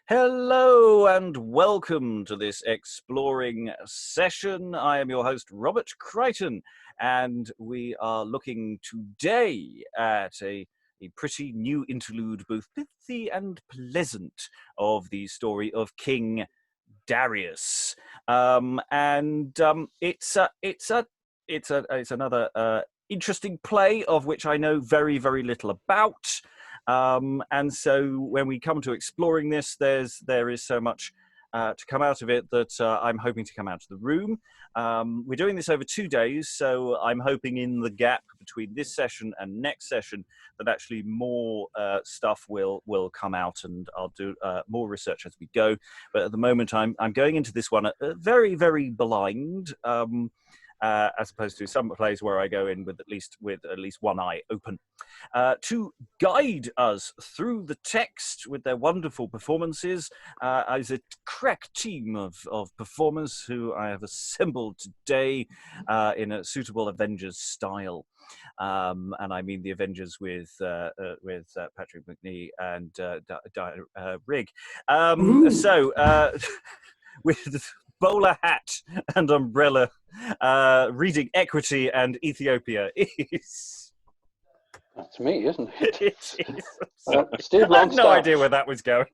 Hello and welcome to this exploring session. I am your host, Robert Crighton, and we are looking today at a pretty new interlude, both pithy and pleasant, of the story of King Darius. It's another interesting play of which I know very, very little about. And so when we come to exploring this, there is so much to come out of it that I'm hoping to come out of the room. We're doing this over 2 days, so I'm hoping in the gap between this session and next session that actually more stuff will come out, and I'll do more research as we go. But at the moment, I'm going into this one very, very blind. As opposed to some plays where I go in with at least one eye open. To guide us through the text with their wonderful performances is a crack team of performers who I have assembled today in a suitable Avengers style. And I mean the Avengers with Patrick McNee and Rig. With bowler hat and umbrella, reading Equity and Ethiopia is... That's me, isn't it? It is. Steve Longstaffe. I had no idea where that was going.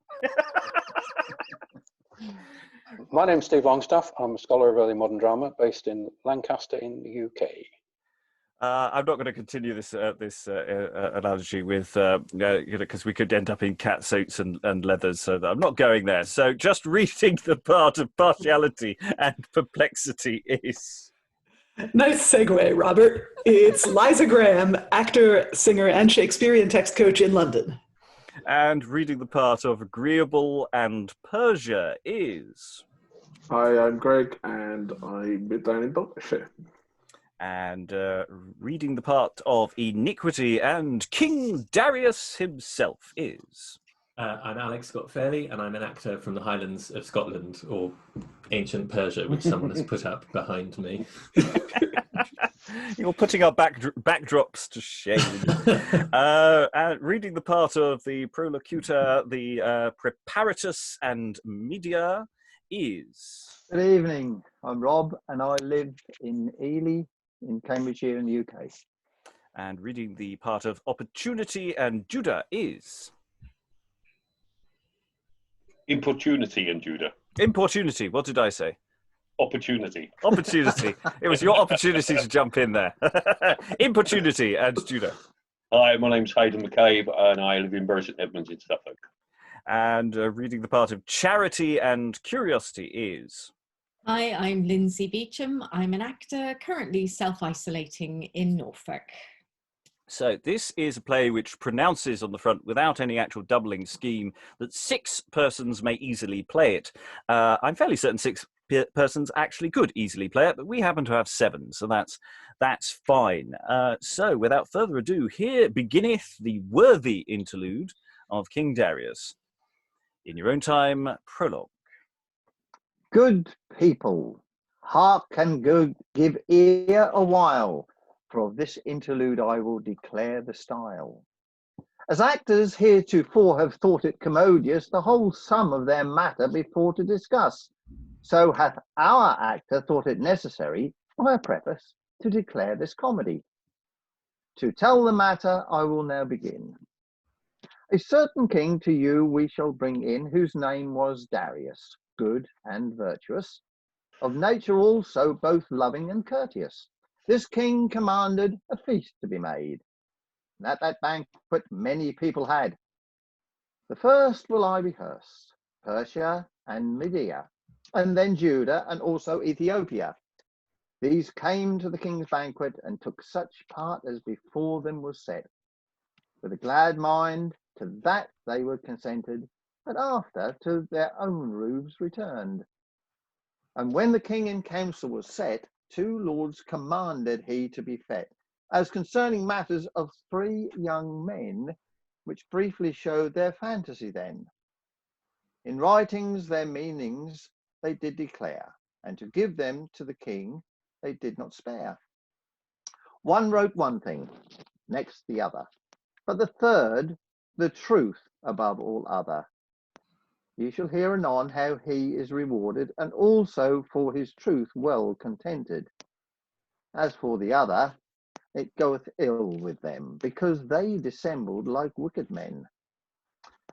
My name's Steve Longstaffe. I'm a scholar of early modern drama based in Lancaster in the UK. I'm not going to continue this analogy with because we could end up in cat suits and leathers, so I'm not going there. So just reading the part of Partiality and Perplexity is... Nice segue, Robert. It's Liza Graham, actor, singer, and Shakespearean text coach in London. And reading the part of Agreeable and Persia is... Hi, I'm Greg, and I live down in Berkshire. And reading the part of Iniquity and King Darius himself is... I'm Alex Scott Fairley, and I'm an actor from the Highlands of Scotland, or ancient Persia, which someone has put up behind me. You're putting our backdrops to shame. Reading the part of the Prolocutor, the Preparatus and Media is... Good evening, I'm Rob, and I live in Ely, in Cambridgeshire in the UK. And reading the part of Opportunity and Juda is... Importunity and Juda. Importunity, what did I say? Opportunity. Opportunity. It was your opportunity to jump in there. Importunity and Juda. Hi, my name's Heydn McCabe, and I live in Bury St Edmunds in Suffolk. And reading the part of Charity and Curiosity is... Hi, I'm Lynsey Beauchamp. I'm an actor currently self-isolating in Norfolk. So this is a play which pronounces on the front, without any actual doubling scheme, that 6 persons may easily play it. I'm fairly certain 6 persons actually could easily play it, but we happen to have 7, so that's fine. So without further ado, here beginneth the worthy interlude of King Darius. In your own time, prologue. Good people, hark and give ear a while, for of this interlude I will declare the style. As actors heretofore have thought it commodious the whole sum of their matter before to discuss, so hath our actor thought it necessary, by a preface, to declare this comedy. To tell the matter I will now begin. A certain king to you we shall bring in, whose name was Darius, good and virtuous, of nature also both loving and courteous. This king commanded a feast to be made, and at that banquet many people had. The first will I rehearse, Persia and Media, and then Juda and also Ethiopia. These came to the king's banquet and took such part as before them was set. With a glad mind to that they were consented, but after to their own roofs returned. And when the king in council was set, 2 lords commanded he to be fed, as concerning matters of 3 young men, which briefly showed their fantasy then. In writings their meanings they did declare, and to give them to the king they did not spare. One wrote one thing, next the other, but the third, the truth above all other. You shall hear anon how he is rewarded, and also for his truth well contented. As for the other, it goeth ill with them, because they dissembled like wicked men.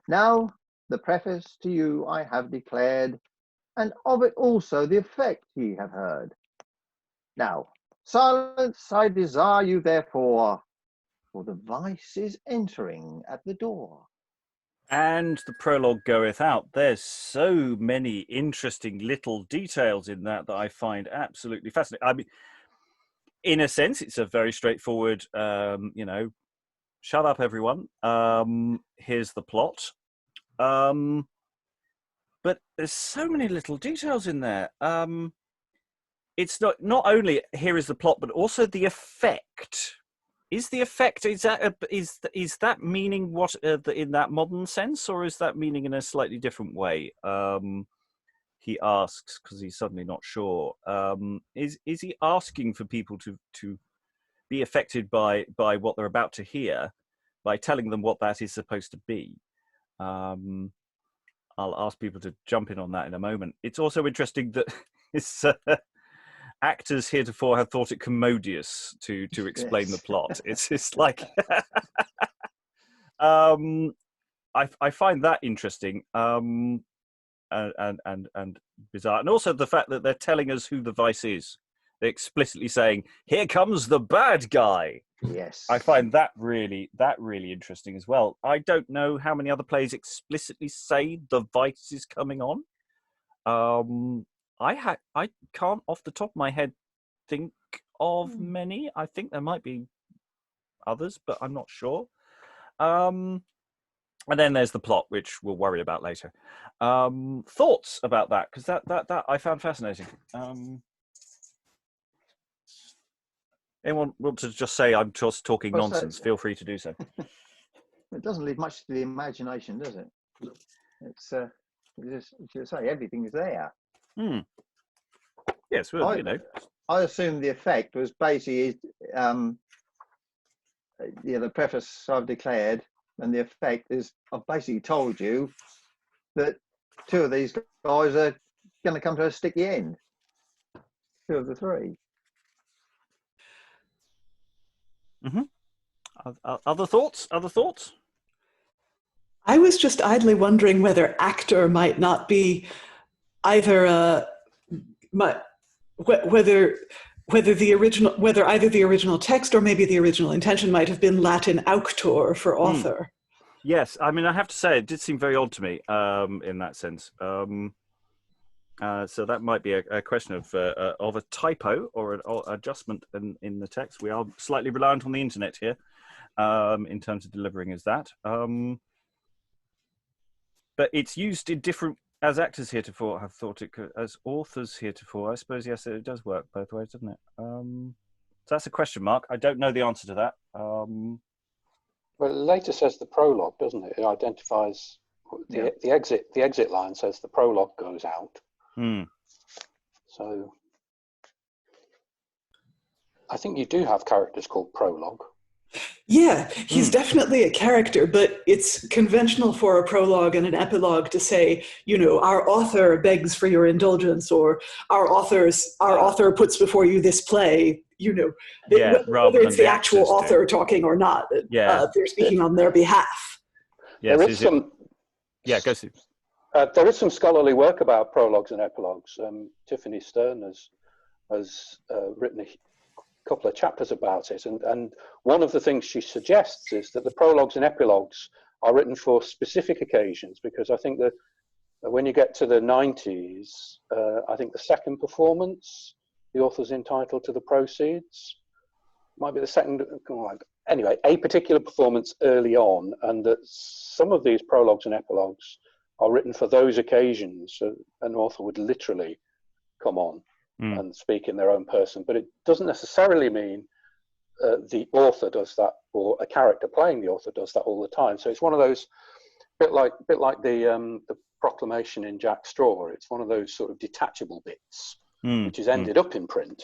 Now the preface to you I have declared, and of it also the effect ye have heard. Now silence I desire you therefore, for the vice is entering at the door. And the prologue goeth out. There's so many interesting little details in that I find absolutely fascinating. I mean, in a sense, it's a very straightforward, shut up, everyone. Here's the plot. But there's so many little details in there. It's not only here is the plot, but also the effect. Is the effect is that meaning what in that modern sense, or is that meaning in a slightly different way? He asks because he's suddenly not sure. Is he asking for people to be affected by what they're about to hear, by telling them what that is supposed to be? I'll ask people to jump in on that in a moment. It's also interesting that it's. Actors heretofore have thought it commodious to explain the plot. It's like I find that interesting and bizarre, and also the fact that they're telling us who the vice is. They're explicitly saying, "Here comes the bad guy." Yes, I find that really interesting as well. I don't know how many other plays explicitly say the vice is coming on. I can't off the top of my head think of many. I think there might be others, but I'm not sure. And then there's the plot, which we'll worry about later. Thoughts about that? Because that I found fascinating. Anyone want to just say I'm just talking nonsense? Feel free to do so. It doesn't leave much to the imagination, does it? It's you say everything is there. Yes, well, I assume the effect was basically, the preface I've declared, and the effect is I've basically told you that two of these guys are going to come to a sticky end. Two of the three. Other thoughts? Other thoughts? I was just idly wondering whether actor might not be either whether either the original text or maybe the original intention might have been Latin auctor for author. Yes, I mean I have to say it did seem very odd to me in that sense. So that might be a question of a typo or an adjustment in the text. We are slightly reliant on the internet here in terms of delivering as that. But it's used in different, as actors heretofore have thought it could, as authors heretofore. I suppose, yes, it does work both ways, doesn't it? So that's a question mark. I don't know the answer to that. Well, it later says the prologue, doesn't it? It identifies the exit. The exit line says the prologue goes out. So I think you do have characters called prologue. Yeah, he's definitely a character, but it's conventional for a prologue and an epilogue to say, our author begs for your indulgence, or our author puts before you this play, whether it's the actual author talking or not, they're speaking on their behalf. Yes, there is some. Yeah, go see. There is some scholarly work about prologues and epilogues. Tiffany Stern has written a couple of chapters about it, and one of the things she suggests is that the prologues and epilogues are written for specific occasions, because I think that when you get to the 90s, I think the second performance, the author's entitled to the proceeds. Might be the second, anyway, a particular performance early on, and that some of these prologues and epilogues are written for those occasions. So an author would literally come on and speak in their own person, but it doesn't necessarily mean the author does that, or a character playing the author does that all the time. So it's one of those, bit like the proclamation in Jack Straw. It's one of those sort of detachable bits, which has ended up in print.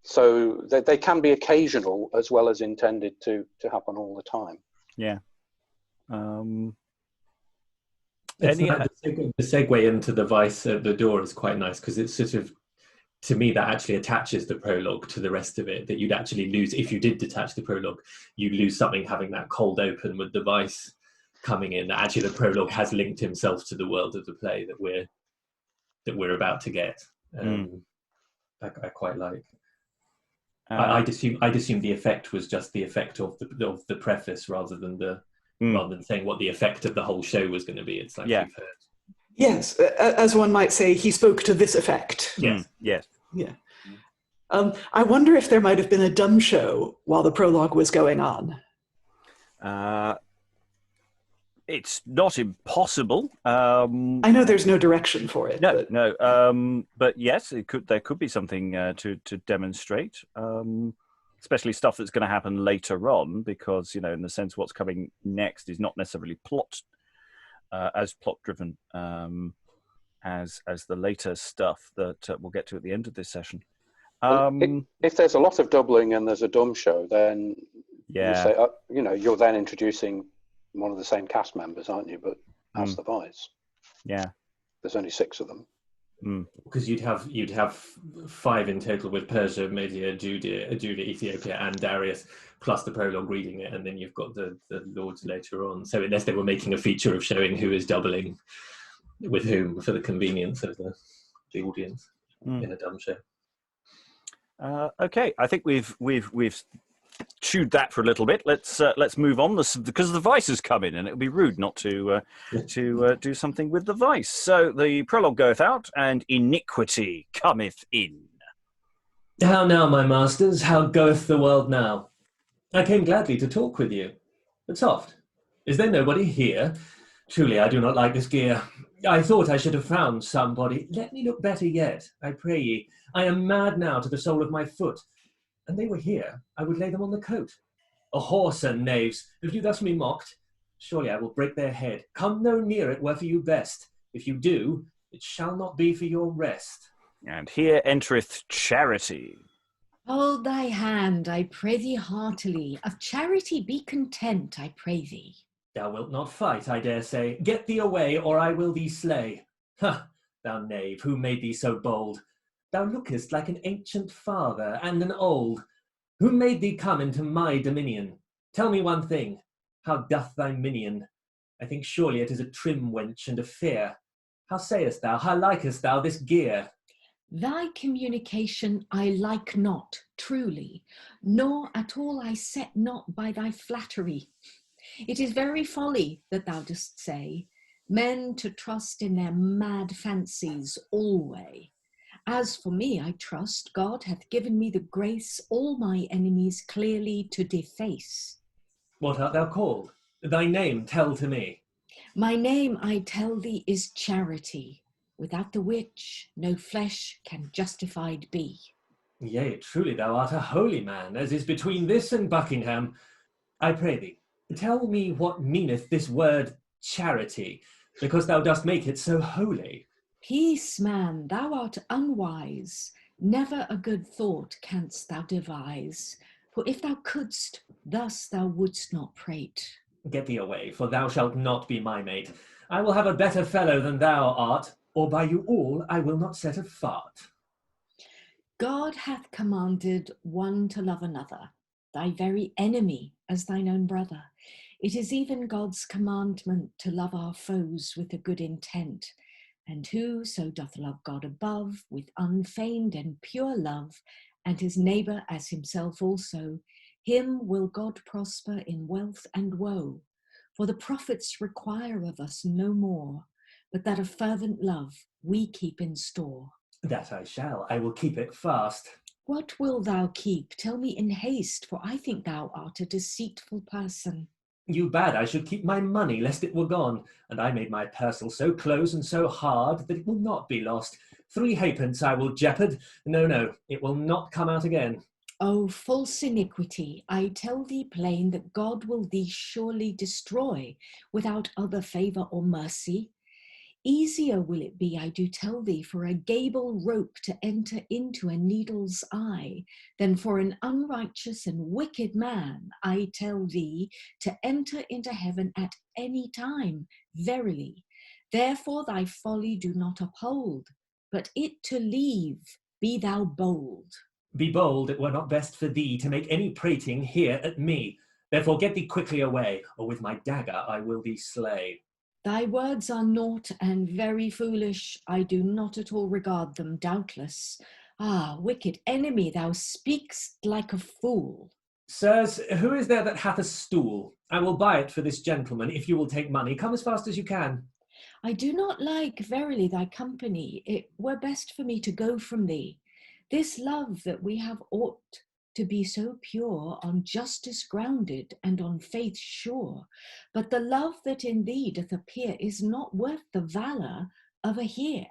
So they can be occasional as well as intended to happen all the time. Yeah. Any? The segue into the vice at the door is quite nice, because it's sort of, to me, that actually attaches the prologue to the rest of it, that you'd actually lose, if you did detach the prologue, you'd lose something having that cold open with the vice coming in, that actually the prologue has linked himself to the world of the play that we're about to get. I quite like. I'd assume the effect was just the effect of the preface, rather than saying what the effect of the whole show was going to be. It's like you've heard. Yes, as one might say, he spoke to this effect. Yes. Yes. Yeah. I wonder if there might have been a dumb show while the prologue was going on. It's not impossible. I know there's no direction for it. But yes, there could be something to demonstrate, especially stuff that's going to happen later on, because, in the sense what's coming next is not necessarily as plot driven as the later stuff that we'll get to at the end of this session. If there's a lot of doubling and there's a dumb show, then you say, you're then introducing one of the same cast members, aren't you? But as the vice. Yeah. There's only 6 of them. Because you'd have 5 in total, with Persia, Media, Juda, Ethiopia, and Darius, plus the prologue reading it, and then you've got the lords later on. So unless they were making a feature of showing who is doubling with whom for the convenience of the audience in a dumb show. Okay, I think we've chewed that for a little bit. Let's move on, because the vice has come in, and it would be rude not to do something with the vice. So the prologue goeth out, and Iniquity cometh in. How now, my masters? How goeth the world now? I came gladly to talk with you. But soft, is there nobody here? Truly, I do not like this gear. I thought I should have found somebody. Let me look better yet, I pray ye. I am mad now to the sole of my foot. And they were here, I would lay them on the coat. A whoreson, knaves, if you thus me mocked, surely I will break their head. Come no near it were for you best. If you do, it shall not be for your rest. And here entereth Charity. Hold thy hand, I pray thee heartily. Of charity be content, I pray thee. Thou wilt not fight, I dare say. Get thee away, or I will thee slay. Ha! Thou knave, who made thee so bold? Thou lookest like an ancient father and an old. Who made thee come into my dominion? Tell me one thing, how doth thy minion? I think surely it is a trim wench and a fair. How sayest thou, how likest thou this gear? Thy communication I like not, truly, nor at all I set not by thy flattery. It is very folly that thou dost say, men to trust in their mad fancies alway. As for me, I trust God hath given me the grace all my enemies clearly to deface. What art thou called? Thy name tell to me. My name, I tell thee, is Charity, without the which no flesh can justified be. Yea, truly thou art a holy man, as is between this and Buckingham. I pray thee, tell me what meaneth this word charity, because thou dost make it so holy. Peace, man, thou art unwise. Never a good thought canst thou devise. For if thou couldst, thus thou wouldst not prate. Get thee away, for thou shalt not be my mate. I will have a better fellow than thou art, or by you all I will not set a fart. God hath commanded one to love another, thy very enemy as thine own brother. It is even God's commandment to love our foes with a good intent. And whoso doth love God above with unfeigned and pure love, and his neighbour as himself also, him will God prosper in wealth and woe. For the prophets require of us no more, but that of fervent love we keep in store. That I shall, I will keep it fast. What wilt thou keep? Tell me in haste, for I think thou art a deceitful person. You bade I should keep my money, lest it were gone, and I made my parcel so close and so hard that it will not be lost. 3 halfpence I will jeopard. No, it will not come out again. O false iniquity, I tell thee plain that God will thee surely destroy, without other favour or mercy. Easier will it be, I do tell thee, for a gable rope to enter into a needle's eye, than for an unrighteous and wicked man, I tell thee, to enter into heaven at any time, verily. Therefore thy folly do not uphold, but it to leave be thou bold. Be bold, it were not best for thee to make any prating here at me. Therefore get thee quickly away, or with my dagger I will thee slay. Thy words are naught and very foolish. I do not at all regard them, doubtless. Ah, wicked enemy, thou speak'st like a fool. Sirs, who is there that hath a stool? I will buy it for this gentleman, if you will take money. Come as fast as you can. I do not like, verily, thy company. It were best for me to go from thee. This love that we have ought to be so pure, on justice grounded, and on faith sure. But the love that in thee doth appear is not worth the valour of a here.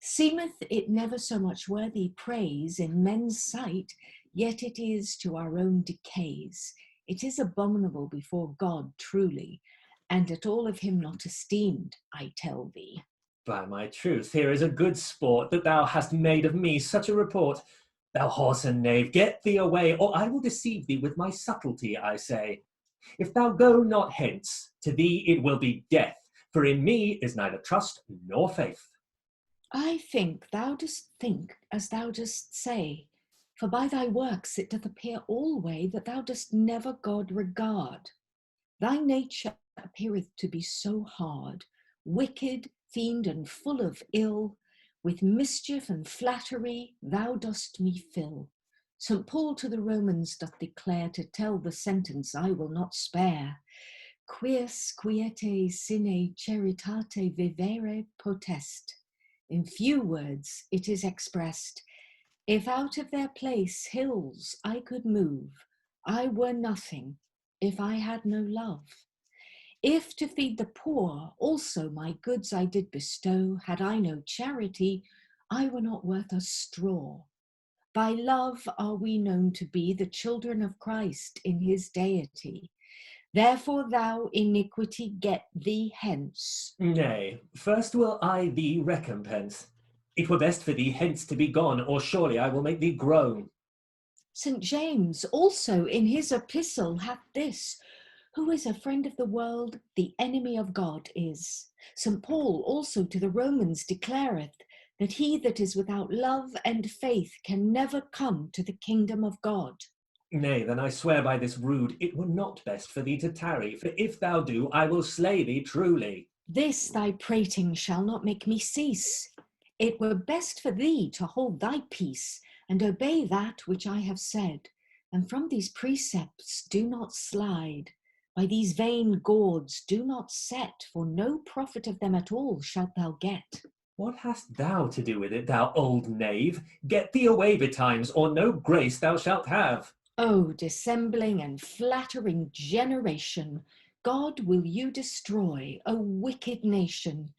Seemeth it never so much worthy praise in men's sight, yet it is to our own decays. It is abominable before God truly, and at all of him not esteemed, I tell thee. By my truth, here is a good sport, that thou hast made of me such a report. Thou horse and knave, get thee away, or I will deceive thee with my subtlety, I say. If thou go not hence, to thee it will be death, for in me is neither trust nor faith. I think thou dost think as thou dost say, for by thy works it doth appear alway that thou dost never God regard. Thy nature appeareth to be so hard, wicked, fiend, and full of ill. With mischief and flattery thou dost me fill. St. Paul to the Romans doth declare, to tell the sentence I will not spare. Quis quiete sine charitate vivere potest. In few words it is expressed, if out of their place hills I could move, I were nothing if I had no love. If to feed the poor also my goods I did bestow, had I no charity, I were not worth a straw. By love are we known to be the children of Christ in his deity. Therefore thou, iniquity, get thee hence. Nay, first will I thee recompense. It were best for thee hence to be gone, or surely I will make thee groan. St. James also in his epistle hath this, who is a friend of the world, the enemy of God is. St. Paul also to the Romans declareth, that he that is without love and faith can never come to the kingdom of God. Nay, then I swear by this rood, it were not best for thee to tarry, for if thou do, I will slay thee truly. This thy prating shall not make me cease. It were best for thee to hold thy peace, and obey that which I have said, and from these precepts do not slide. By these vain gauds do not set, for no profit of them at all shalt thou get. What hast thou to do with it, thou old knave? Get thee away betimes, or no grace thou shalt have. O dissembling and flattering generation, God will you destroy, O wicked nation.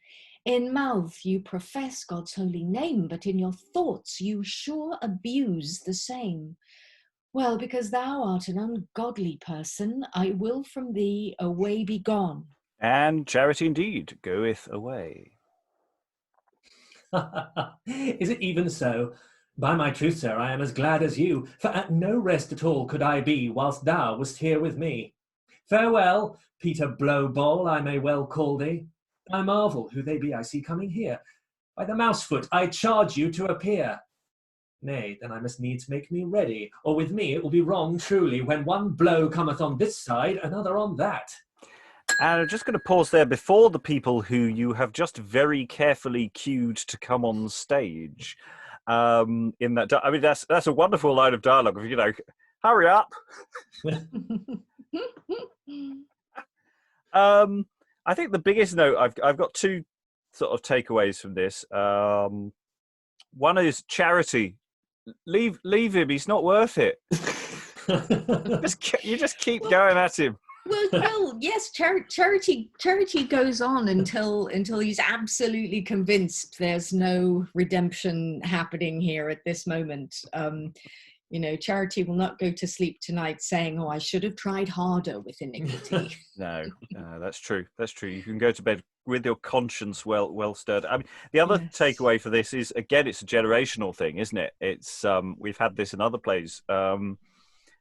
In mouth you profess God's holy name, but in your thoughts you sure abuse the same. Well, because thou art an ungodly person, I will from thee away be gone. And charity indeed goeth away. Is it even so? By my truth, sir, I am as glad as you, for at no rest at all could I be, whilst thou wast here with me. Farewell, Peter Blowball, I may well call thee. I marvel who they be I see coming here. By the mousefoot, I charge you to appear. Nay, then I must needs make me ready, or with me it will be wrong truly, when one blow cometh on this side, another on that. And I'm just going to pause there before the people who you have just very carefully cued to come on stage. In that, I mean, that's a wonderful line of dialogue. You know, hurry up. I think the biggest note I've got two sort of takeaways from this. One is charity. Leave him. He's not worth it. You just keep going at him. Well, yes, charity goes on until he's absolutely convinced there's no redemption happening here at this moment. You know, charity will not go to sleep tonight saying, "Oh, I should have tried harder with iniquity." No, that's true. That's true. You can go to bed with your conscience well stirred. I mean, the other takeaway for this is, again, it's a generational thing, isn't it? It's we've had this in other plays.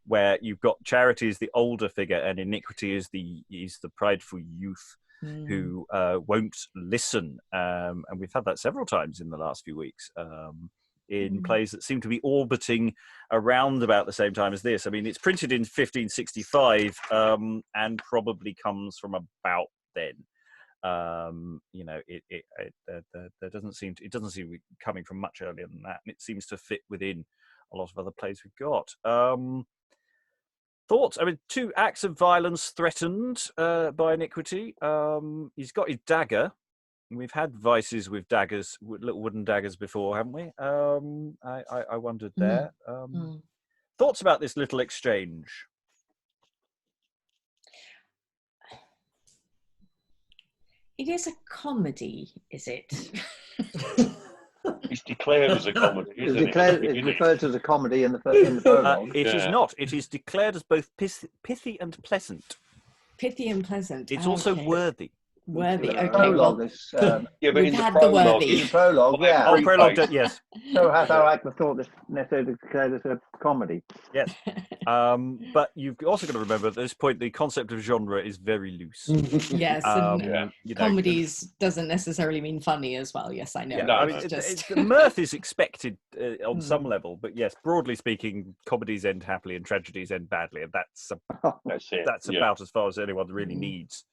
Where you've got charity as the older figure and iniquity is the prideful youth. who won't listen. And we've had that several times in the last few weeks in plays that seem to be orbiting around about the same time as this. I mean, it's printed in 1565 and probably comes from about then. There doesn't seem to be coming from much earlier than that, and it seems to fit within a lot of other plays we've got. Thoughts? I mean, 2 acts of violence threatened by Iniquity. He's got his dagger. We've had vices with daggers, with little wooden daggers before, haven't we? I wondered there. Thoughts about this little exchange? It is a comedy, is it? It's declared as a comedy, isn't it? It's referred to as a comedy in the prologue. It is not. It is declared as both pithy and pleasant. Pithy and pleasant. It's also worthy. Worthy. The Okay. prologue Well, is, Yeah, but we've in the had the prologue, worthy. in the prologue, yeah. Oh, prologue, yes. So hath our act thought this necessarily declared as a comedy. Yes. But you've also got to remember at this point the concept of genre is very loose. Yes, and You know, comedies doesn't necessarily mean funny as well. Yes, I know. Yeah, No, I mean, the mirth is expected on some level, but yes, broadly speaking, comedies end happily and tragedies end badly, and that's it. that's about as far as anyone really needs.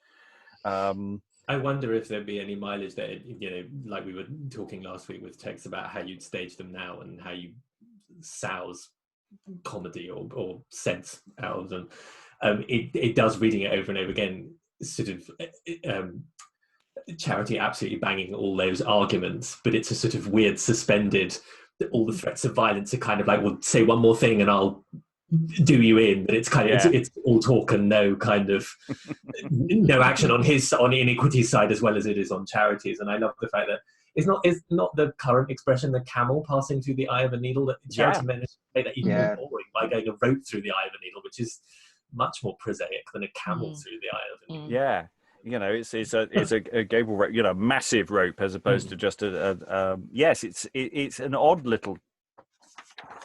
I wonder if there'd be any mileage there, you know, like we were talking last week with texts about how you'd stage them now and how you souse comedy or sense out of them. It does, reading it over and over again, sort of Charity absolutely banging all those arguments, but it's a sort of weird suspended, all the threats of violence are kind of like, well, say one more thing and I'll do you in, but it's kind of it's all talk and no kind of no action on Iniquity's side as well as it is on Charity's. And I love the fact that it's not the current expression, the camel passing through the eye of a needle, that Charity managed to make that even more boring by going a rope through the eye of a needle, which is much more prosaic than a camel through the eye of a needle. Yeah, you know, it's a gable rope, you know, massive rope as opposed to just yes, it's an odd little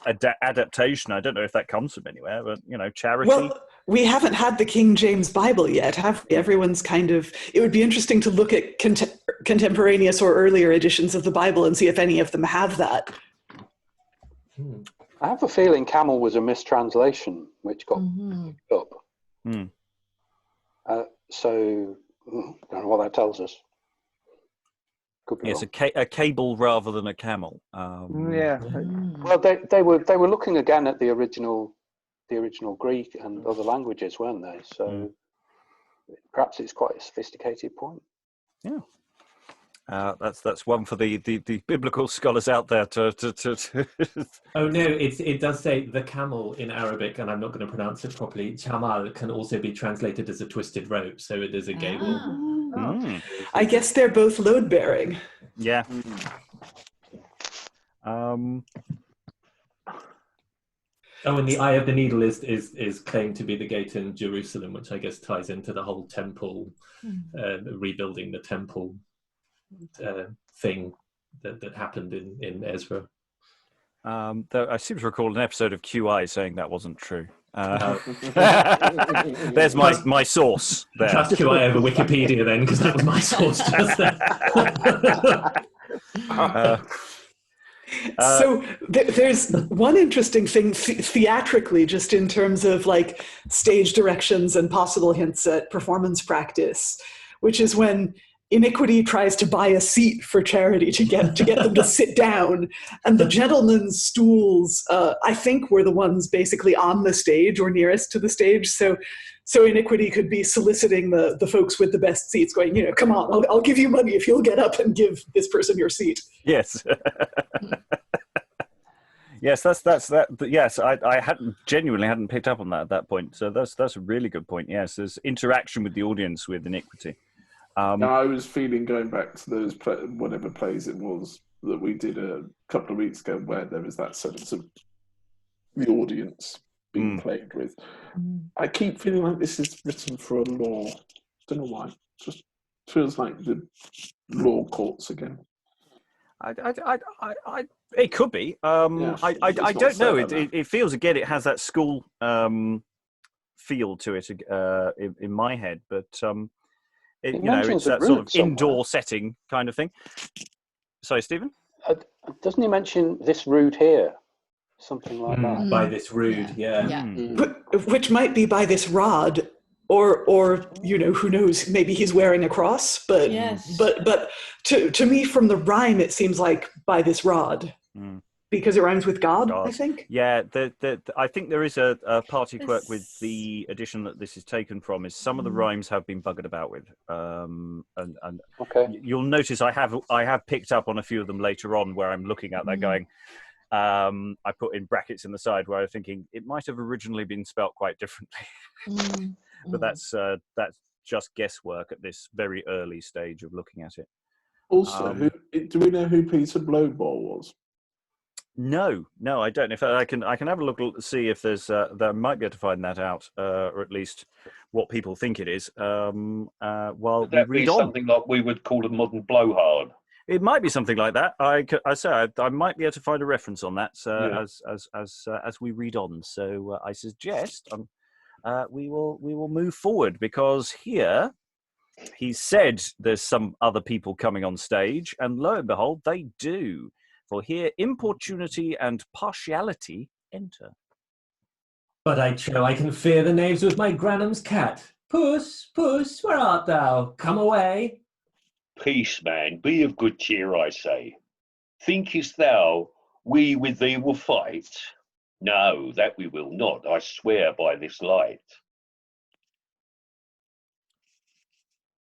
adaptation. I don't know if that comes from anywhere, but you know, Charity. Well, we haven't had the King James Bible yet, have we? Everyone's kind of. It would be interesting to look at contemporaneous or earlier editions of the Bible and see if any of them have that. I have a feeling camel was a mistranslation which got picked up. So I don't know what that tells us. Yes, a cable rather than a camel. Well, they were looking again at the original Greek and other languages, weren't they? So perhaps it's quite a sophisticated point. Yeah. That's one for the biblical scholars out there to Oh no, it does say the camel in Arabic, and I'm not going to pronounce it properly. Chamal can also be translated as a twisted rope, so it is a gable. I guess they're both load bearing. Yeah. Oh, and the eye of the needle is claimed to be the gate in Jerusalem, which I guess ties into the whole temple, rebuilding the temple thing that happened in Ezra. Though I seem to recall an episode of QI saying that wasn't true. There's my source there. Trust QI over Wikipedia then, because that was my source just there. So there's one interesting thing theatrically, just in terms of like stage directions and possible hints at performance practice, which is when Iniquity tries to buy a seat for Charity to get them to sit down, and the gentlemen's stools, I think, were the ones basically on the stage or nearest to the stage. So Iniquity could be soliciting the folks with the best seats, going, you know, come on, I'll give you money if you'll get up and give this person your seat. Yes. Yes, that's that. Yes, I genuinely hadn't picked up on that at that point. So that's a really good point. Yes, there's interaction with the audience with Iniquity. Now, I was feeling, going back to those whatever plays it was that we did a couple of weeks ago, where there was that sense of the audience being played with. I keep feeling like this is written for a law. Don't know why. Just feels like the law courts again. It could be. I don't know. It feels, again, it has that school feel to it in my head, but. you know, it's that sort of indoor setting kind of thing. Sorry, Stephen? Doesn't he mention this rood here? Something like that. By this rood, yeah. Which might be by this rod, or you know, who knows? Maybe he's wearing a cross. But but to me, from the rhyme, it seems like by this rod, because it rhymes with God. I think. Yeah, I think there is a party quirk with the edition that this is taken from. Is some of the rhymes have been buggered about with, and you'll notice I have picked up on a few of them later on where I'm looking at that going. I put in brackets in the side where I'm thinking it might have originally been spelt quite differently, but that's just guesswork at this very early stage of looking at it. Also, do we know who Peter Blowball was? No, I don't. If I can have a look to see if there's I might be able to find that out, or at least what people think it is. While would that we read be on, something like we would call a modern blowhard? It might be something like that. I might be able to find a reference on that as we read on. So I suggest we will move forward, because here he said there's some other people coming on stage, and lo and behold, they do. For here, Importunity and Partiality enter. But I trow I can fear the knaves with my granum's cat. Puss, puss, where art thou? Come away. Peace, man, be of good cheer, I say. Thinkest thou we with thee will fight? No, that we will not, I swear by this light.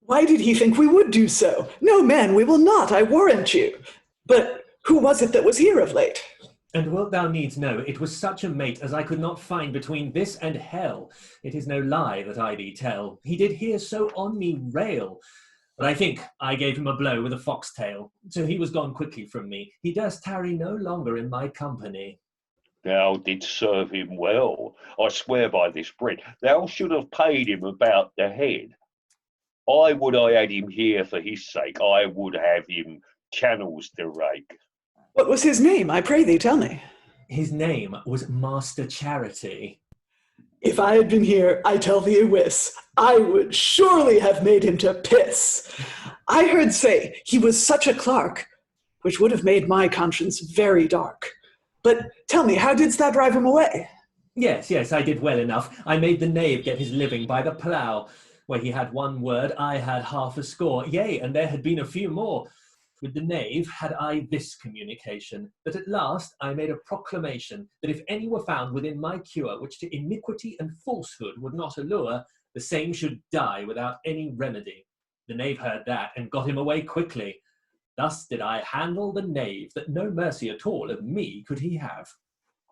Why did he think we would do so? No, man, we will not, I warrant you. But who was it that was here of late? And wilt thou needs know, it was such a mate as I could not find between this and hell. It is no lie that I thee tell. He did here so on me rail. But I think I gave him a blow with a foxtail, so he was gone quickly from me. He durst tarry no longer in my company. Thou didst serve him well. I swear by this bread, thou should have paid him about the head. I had him here for his sake. I would have him channels to rake. What was his name? I pray thee, tell me. His name was Master Charity. If I had been here, I tell thee a wis, I would surely have made him to piss. I heard say he was such a clerk, which would have made my conscience very dark. But tell me, how didst thou drive him away? Yes, I did well enough. I made the knave get his living by the plough. Where he had one word, I had half a score. Yea, and there had been a few more. With the knave had I this communication, that at last I made a proclamation, that if any were found within my cure, which to iniquity and falsehood would not allure, the same should die without any remedy. The knave heard that, and got him away quickly. Thus did I handle the knave, that no mercy at all of me could he have.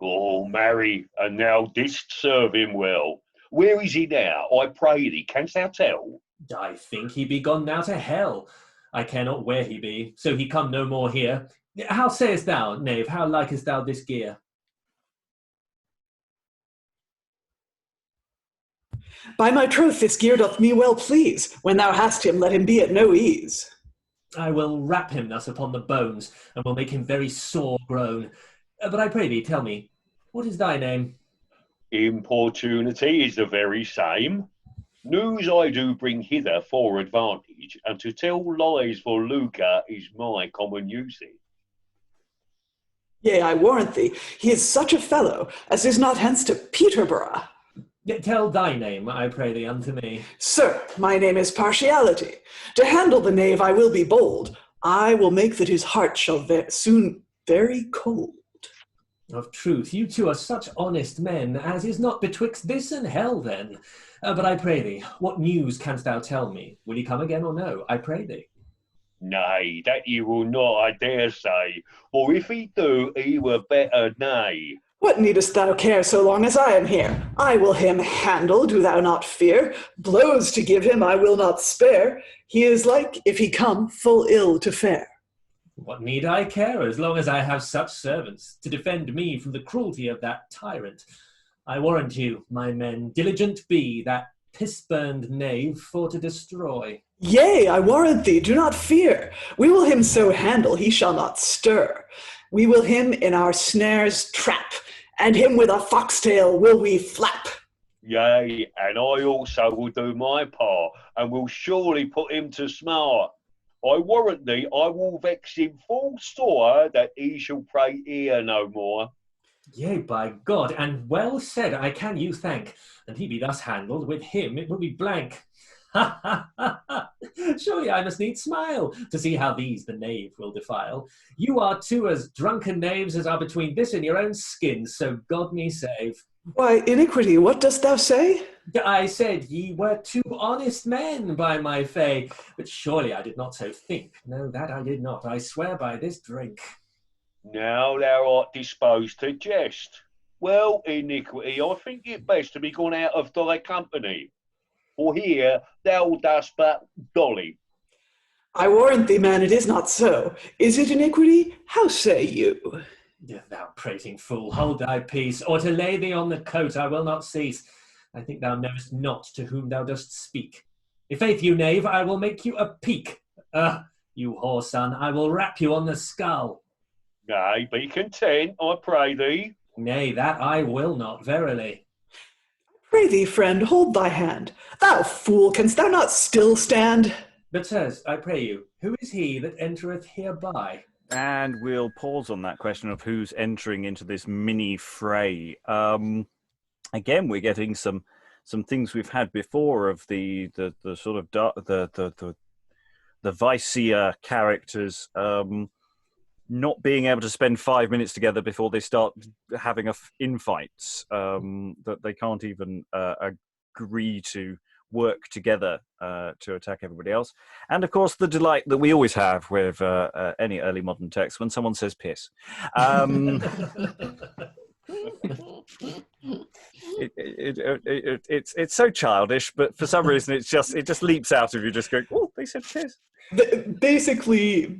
Oh, marry, and thou didst serve him well. Where is he now? I pray thee, canst thou tell? I think he be gone now to hell. I care not where he be, so he come no more here. How sayest thou, knave, how likest thou this gear? By my troth, this gear doth me well please. When thou hast him, let him be at no ease. I will rap him thus upon the bones, and will make him very sore grown. But I pray thee, tell me, what is thy name? Importunity is the very same. News I do bring hither for advantage, and to tell lies for lucre is my common usage. Yea, I warrant thee, he is such a fellow as is not hence to Peterborough. Tell thy name, I pray thee, unto me. Sir, my name is Partiality. To handle the knave I will be bold. I will make that his heart shall soon very cold. Of truth, you two are such honest men, as is not betwixt this and hell then. But I pray thee, what news canst thou tell me? Will he come again or no? I pray thee. Nay, that he will not, I dare say. For if he do, he were better nay. What needest thou care so long as I am here? I will him handle, do thou not fear. Blows to give him I will not spare. He is like, if he come, full ill to fare. What need I care, as long as I have such servants, to defend me from the cruelty of that tyrant? I warrant you, my men, diligent be that piss-burned knave for to destroy. Yea, I warrant thee, do not fear. We will him so handle, he shall not stir. We will him in our snares trap, and him with a foxtail will we flap. Yea, and I also will do my part, and will surely put him to smart. I warrant thee, I will vex him full sore, that he shall pray here no more. Yea, by God, and well said, I can you thank. And he be thus handled, with him it will be blank. Ha ha ha ha! Surely I must needs smile, to see how these the knave will defile. You are two as drunken knaves as are between this and your own skin, so God me save. Why, Iniquity, what dost thou say? I said ye were two honest men, by my fay, but surely I did not so think. No, that I did not, I swear by this drink. Now thou art disposed to jest. Well, Iniquity, I think it best to be gone out of thy company, for here thou dost but dolly. I warrant thee, man, it is not so. Is it, Iniquity? How say you? Thou prating fool, hold thy peace, or to lay thee on the coat I will not cease. I think thou knowest not to whom thou dost speak. I' faith, you knave, I will make you a peak. You whore son, I will rap you on the skull. Nay, be content, I pray thee. Nay, that I will not, verily. Pray thee, friend, hold thy hand. Thou fool, canst thou not still stand? But, sirs, I pray you, who is he that entereth hereby? And we'll pause on that question of who's entering into this mini fray. Again, we're getting some things we've had before of the sort of the viceer characters not being able to spend 5 minutes together before they start having infights. That they can't even agree to work together to attack everybody else. And of course, the delight that we always have with any early modern text when someone says piss. It's so childish, but for some reason it just leaps out of you, just going, oh, they said piss. Basically,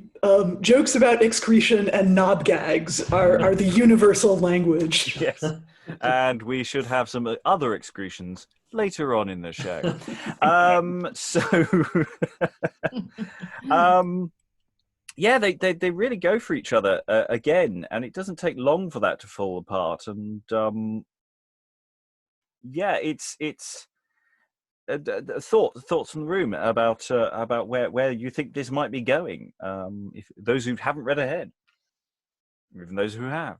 jokes about excretion and knob gags are the universal language. Yes, and we should have some other excretions later on in the show. Yeah, they really go for each other again, and it doesn't take long for that to fall apart. And yeah, it's thoughts from the room about where you think this might be going. If those who haven't read ahead, even those who have.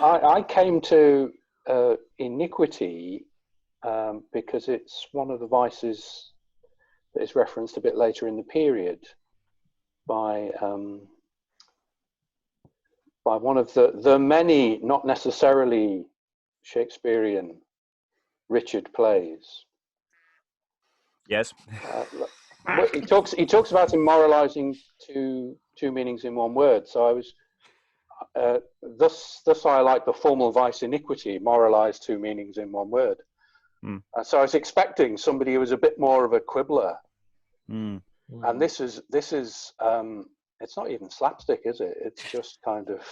I came to Iniquity because it's one of the vices that is referenced a bit later in the period by one of the many, not necessarily Shakespearean, Richard plays. Yes. He talks about him moralizing two meanings in one word. So I was thus I like the formal vice Iniquity, moralize two meanings in one word. So I was expecting somebody who was a bit more of a quibbler. And this is it's not even slapstick, is it? It's just kind of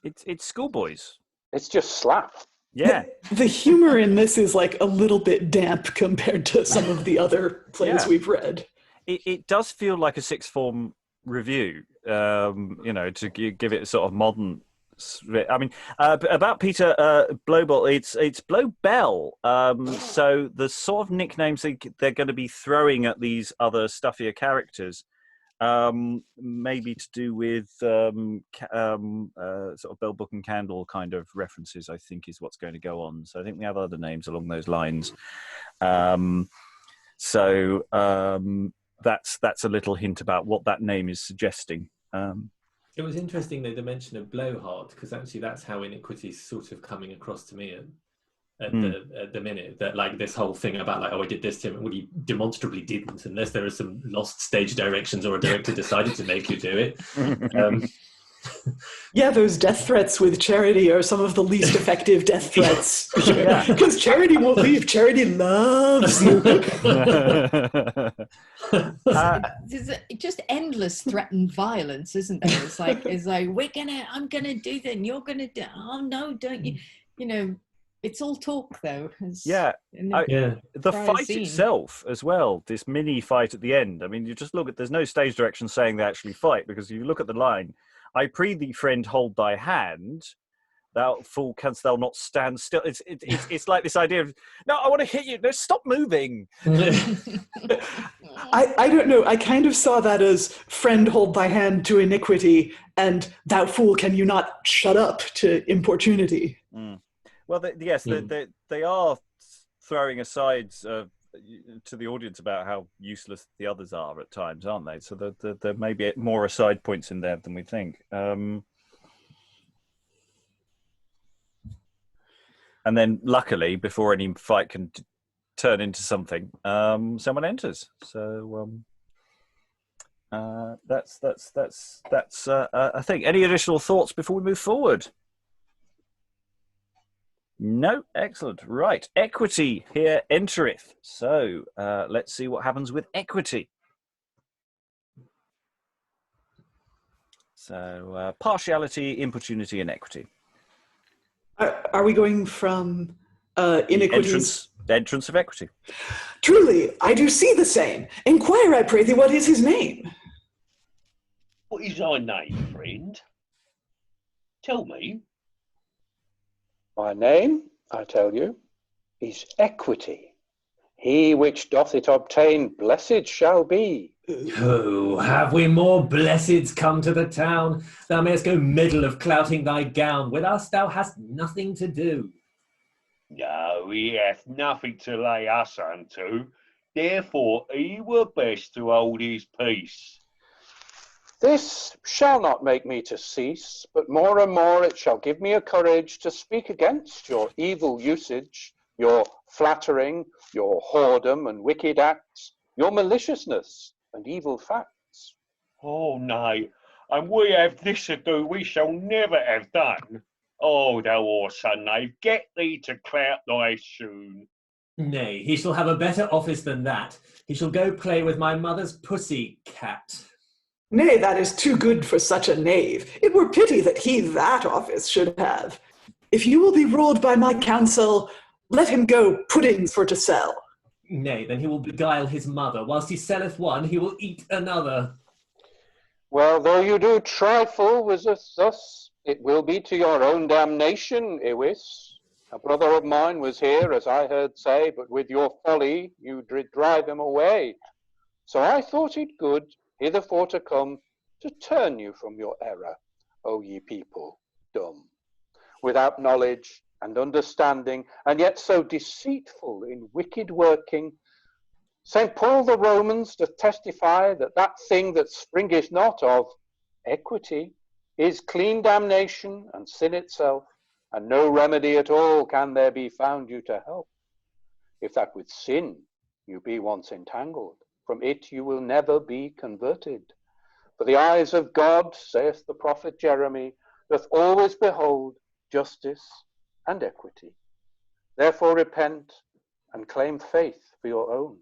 it's schoolboys. It's just slap. Yeah. The humor in this is like a little bit damp compared to some of the other plays we've read. It does feel like a sixth form review, to give it a sort of modern. I mean, about Peter Blowbell, it's Blowbell. So the sort of nicknames they're going to be throwing at these other stuffier characters, maybe to do with sort of Bell, Book and Candle kind of references, I think is what's going to go on. So I think we have other names along those lines. That's a little hint about what that name is suggesting. It was interesting though, the mention of Blowhard, because actually that's how Iniquity is sort of coming across to me at the minute, that like this whole thing about like, oh, I did this to him, well, you demonstrably didn't, unless there are some lost stage directions or a director decided to make you do it. Yeah, those death threats with Charity are some of the least effective death threats. Because Charity won't leave. Charity loves you. There's just endless threatened violence, isn't there? It's like I'm gonna do that, and you're gonna do. Oh no, don't you? It's all talk, though. Yeah. The prior fight scene. itself as well, this mini fight at the end. I mean, you just look at, there's no stage direction saying they actually fight, because you look at the line, I pray thee, friend, hold thy hand. Thou fool, canst thou not stand still? It's like this idea of, no, I want to hit you. No, stop moving. I don't know. I kind of saw that as friend, hold thy hand to iniquity, and thou fool, can you not shut up to importunity? Well, they are throwing aside to the audience about how useless the others are at times, aren't they? So there may be more aside points in there than we think. And then, luckily, before any fight can turn into something, someone enters. So that's a thing. Any additional thoughts before we move forward? No? Excellent. Right. Equity here entereth. So let's see what happens with equity. So partiality, importunity, and equity. Are we going from iniquities? Entrance of equity. Truly, I do see the same. Inquire, I pray thee, what is his name? What is thy name, friend? Tell me. My name, I tell you, is Equity. He which doth it obtain, blessed shall be. Oh, have we more blesseds come to the town? Thou mayest go middle of clouting thy gown. With us thou hast nothing to do. No, he hath nothing to lay us unto. Therefore he were best to hold his peace. This shall not make me to cease, but more and more it shall give me a courage to speak against your evil usage, your flattering, your whoredom and wicked acts, your maliciousness and evil facts. Oh, nay, and we have this to do we shall never have done. Oh, thou awesome knave, get thee to clout thy shoon. Nay, he shall have a better office than that. He shall go play with my mother's pussy cat. Nay, that is too good for such a knave. It were pity that he that office should have. If you will be ruled by my counsel, let him go puddings for to sell. Nay, then he will beguile his mother. Whilst he selleth one, he will eat another. Well, though you do trifle with us thus, it will be to your own damnation, Ewis. A brother of mine was here, as I heard say, but with your folly you did drive him away. So I thought it good, hitherfore to come, to turn you from your error, O ye people, dumb, without knowledge and understanding, and yet so deceitful in wicked working. St. Paul the Romans doth testify that that thing that springeth not of equity is clean damnation and sin itself, and no remedy at all can there be found you to help. If that with sin you be once entangled, from it you will never be converted. For the eyes of God, saith the prophet Jeremy, doth always behold justice and equity. Therefore repent and claim faith for your own.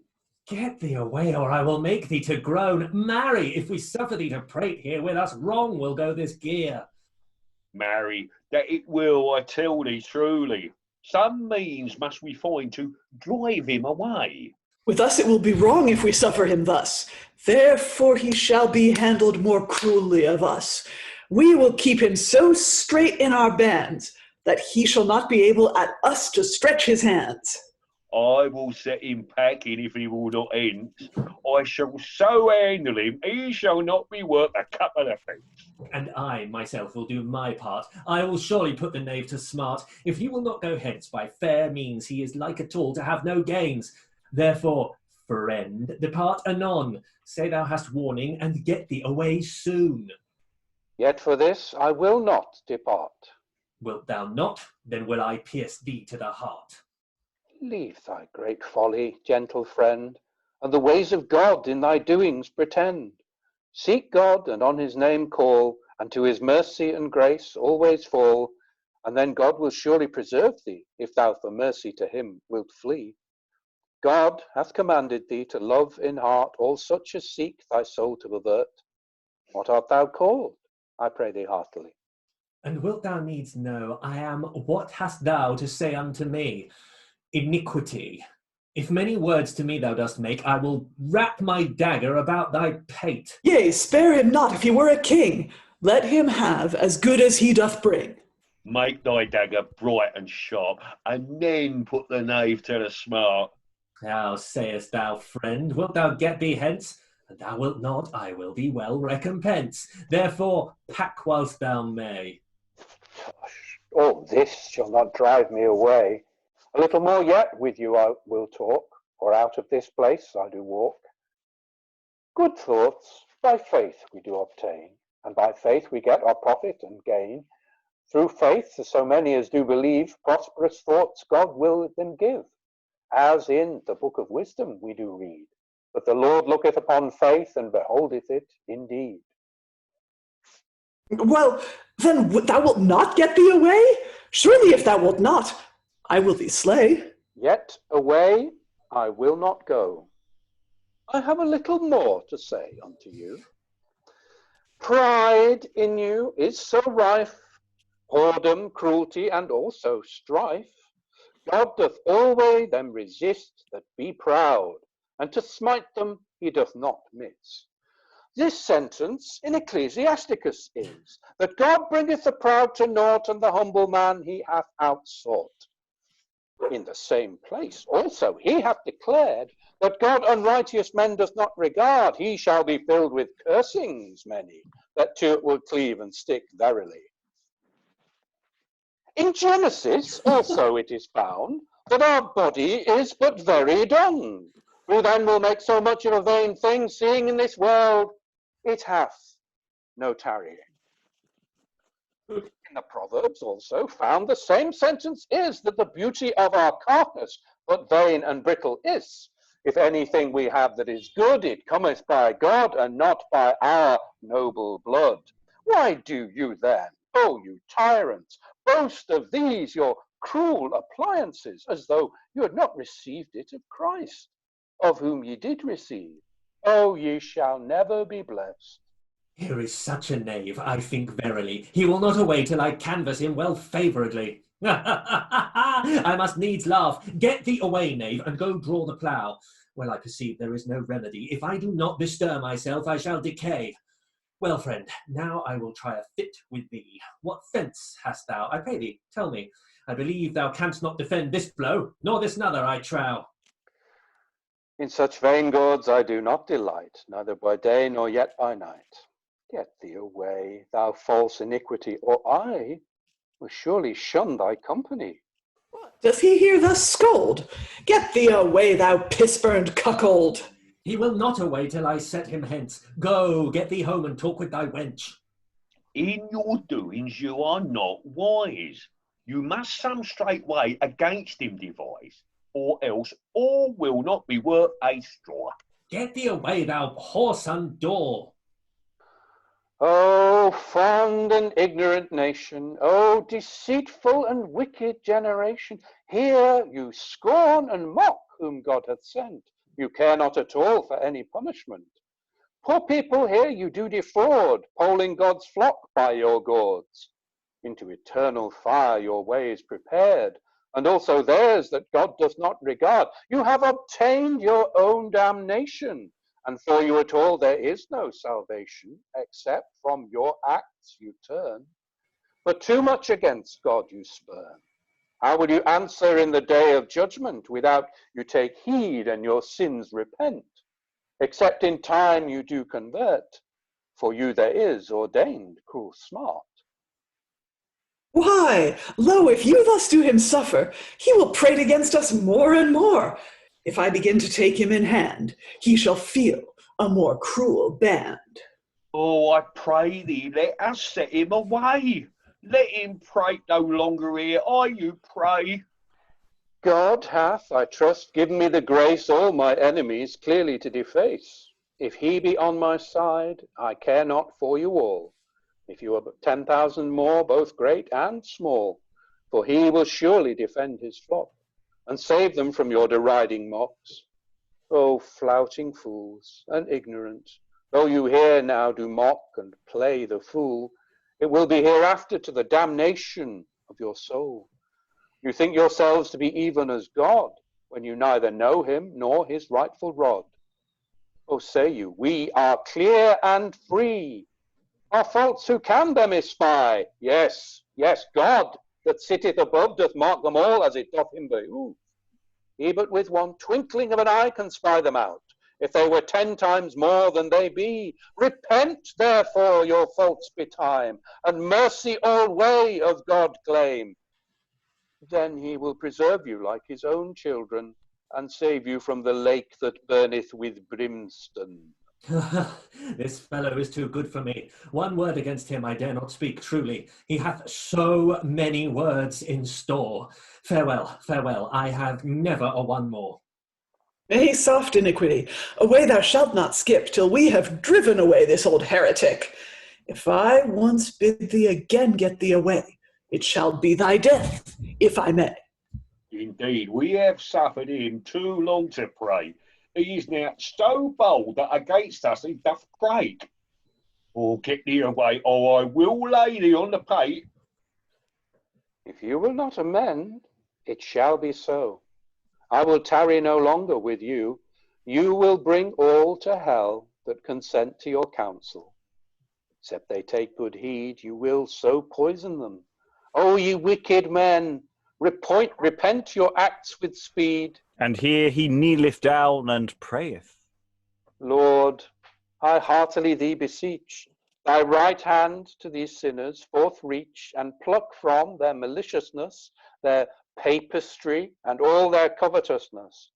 Get thee away, or I will make thee to groan. Marry, if we suffer thee to prate here with us, wrong will go this gear. Marry, that it will, I tell thee truly. Some means must we find to drive him away. With us it will be wrong if we suffer him thus. Therefore he shall be handled more cruelly of us. We will keep him so straight in our bands that he shall not be able at us to stretch his hands. I will set him packing if he will not ent. I shall so handle him, he shall not be worth a couple of pence. And I myself will do my part. I will surely put the knave to smart. If he will not go hence by fair means, he is like at all to have no gains. Therefore, friend, depart anon. Say thou hast warning, and get thee away soon. Yet for this I will not depart. Wilt thou not? Then will I pierce thee to the heart. Leave thy great folly, gentle friend, and the ways of God in thy doings pretend. Seek God and on his name call, and to his mercy and grace always fall, and then God will surely preserve thee, if thou for mercy to him wilt flee. God hath commanded thee to love in heart all such as seek thy soul to avert. What art thou called? I pray thee heartily. And wilt thou needs know I am, what hast thou to say unto me? Iniquity. If many words to me thou dost make, I will wrap my dagger about thy pate. Yea, spare him not if he were a king. Let him have as good as he doth bring. Make thy dagger bright and sharp, and then put the knave to the smart. How sayest thou, friend? Wilt thou get thee hence? And thou wilt not, I will thee well recompense. Therefore, pack whilst thou may. All this shall not drive me away. A little more yet with you I will talk, or out of this place I do walk. Good thoughts by faith we do obtain, and by faith we get our profit and gain. Through faith, to so many as do believe, prosperous thoughts God will them give, as in the book of wisdom we do read. But the Lord looketh upon faith and beholdeth it indeed. Well, then thou wilt not get thee away? Surely if thou wilt not, I will thee slay. Yet away I will not go. I have a little more to say unto you. Pride in you is so rife, whoredom, cruelty, and also strife. God doth always them resist that be proud, and to smite them he doth not miss. This sentence in Ecclesiasticus is, that God bringeth the proud to naught, and the humble man he hath outsought. In the same place also he hath declared, that God unrighteous men doth not regard, he shall be filled with cursings many, that to it will cleave and stick verily. In Genesis also it is found, that our body is but very dung. Who then will make so much of a vain thing, seeing in this world it hath no tarrying? In the Proverbs also found the same sentence is, that the beauty of our carcass but vain and brittle is. If anything we have that is good, it cometh by God, and not by our noble blood. Why do you then, O you tyrants, boast of these your cruel appliances, as though you had not received it of Christ, of whom ye did receive? Oh, ye shall never be blessed. Here is such a knave, I think verily, he will not away till I canvass him well favouredly. I must needs laugh. Get thee away, knave, and go draw the plough. Well, I perceive there is no remedy. If I do not bestir myself, I shall decay. Well, friend, now I will try a fit with thee. What fence hast thou? I pray thee, tell me. I believe thou canst not defend this blow, nor this nother, I trow. In such vain gauds I do not delight, neither by day nor yet by night. Get thee away, thou false iniquity, or I will surely shun thy company. What, doth he here thus scold? Get thee away, thou piss-burned cuckold. He will not away till I set him hence. Go, get thee home and talk with thy wench. In your doings you are not wise. You must some straight way against him devise, or else all will not be worth a straw. Get thee away, thou whoreson door. O fond and ignorant nation, O deceitful and wicked generation, here you scorn and mock whom God hath sent. You care not at all for any punishment. Poor people, here you do defraud, polling God's flock by your gauds. Into eternal fire your way is prepared, and also theirs that God doth not regard. You have obtained your own damnation, and for you at all there is no salvation, except from your acts you turn. But too much against God you spurn. How will you answer in the day of judgment, without you take heed and your sins repent? Except in time you do convert, for you there is ordained cruel smart. Why, lo, if you thus do him suffer, he will prate against us more and more. If I begin to take him in hand, he shall feel a more cruel band. Oh, I pray thee, let us set him away. Let him prate no longer here, I you pray. God hath, I trust, given me the grace all my enemies clearly to deface. If he be on my side, I care not for you all. If you are but 10,000 more, both great and small, for he will surely defend his flock, and save them from your deriding mocks. O flouting fools and ignorant, though you here now do mock and play the fool, It will be hereafter to the damnation of your soul. You think yourselves to be even as God, when you neither know him nor his rightful rod. Oh, say you, we are clear and free. Our faults who can them espy? Yes, yes, God that sitteth above doth mark them all as it doth him behove. He but with one twinkling of an eye can spy them out, if they were 10 times more than they be. Repent therefore your faults betime, and mercy all way of God claim. Then he will preserve you like his own children, and save you from the lake that burneth with brimstone. This fellow is too good for me. One word against him I dare not speak truly. He hath so many words in store. Farewell, farewell, I have never a one more. Nay, soft Iniquity, away thou shalt not skip till we have driven away this old heretic. If I once bid thee again get thee away, it shall be thy death, if I may. Indeed, we have suffered him too long to pray. He is now so bold that against us he doth break. Or get thee away, or I will lay thee on the pate. If you will not amend, it shall be so. I will tarry no longer with you. You will bring all to hell that consent to your counsel. Except they take good heed, you will so poison them. O ye wicked men, repent your acts with speed. And here he kneeleth down and prayeth. Lord, I heartily thee beseech, thy right hand to these sinners forth reach, and pluck from their maliciousness, their papistry, and all their covetousness.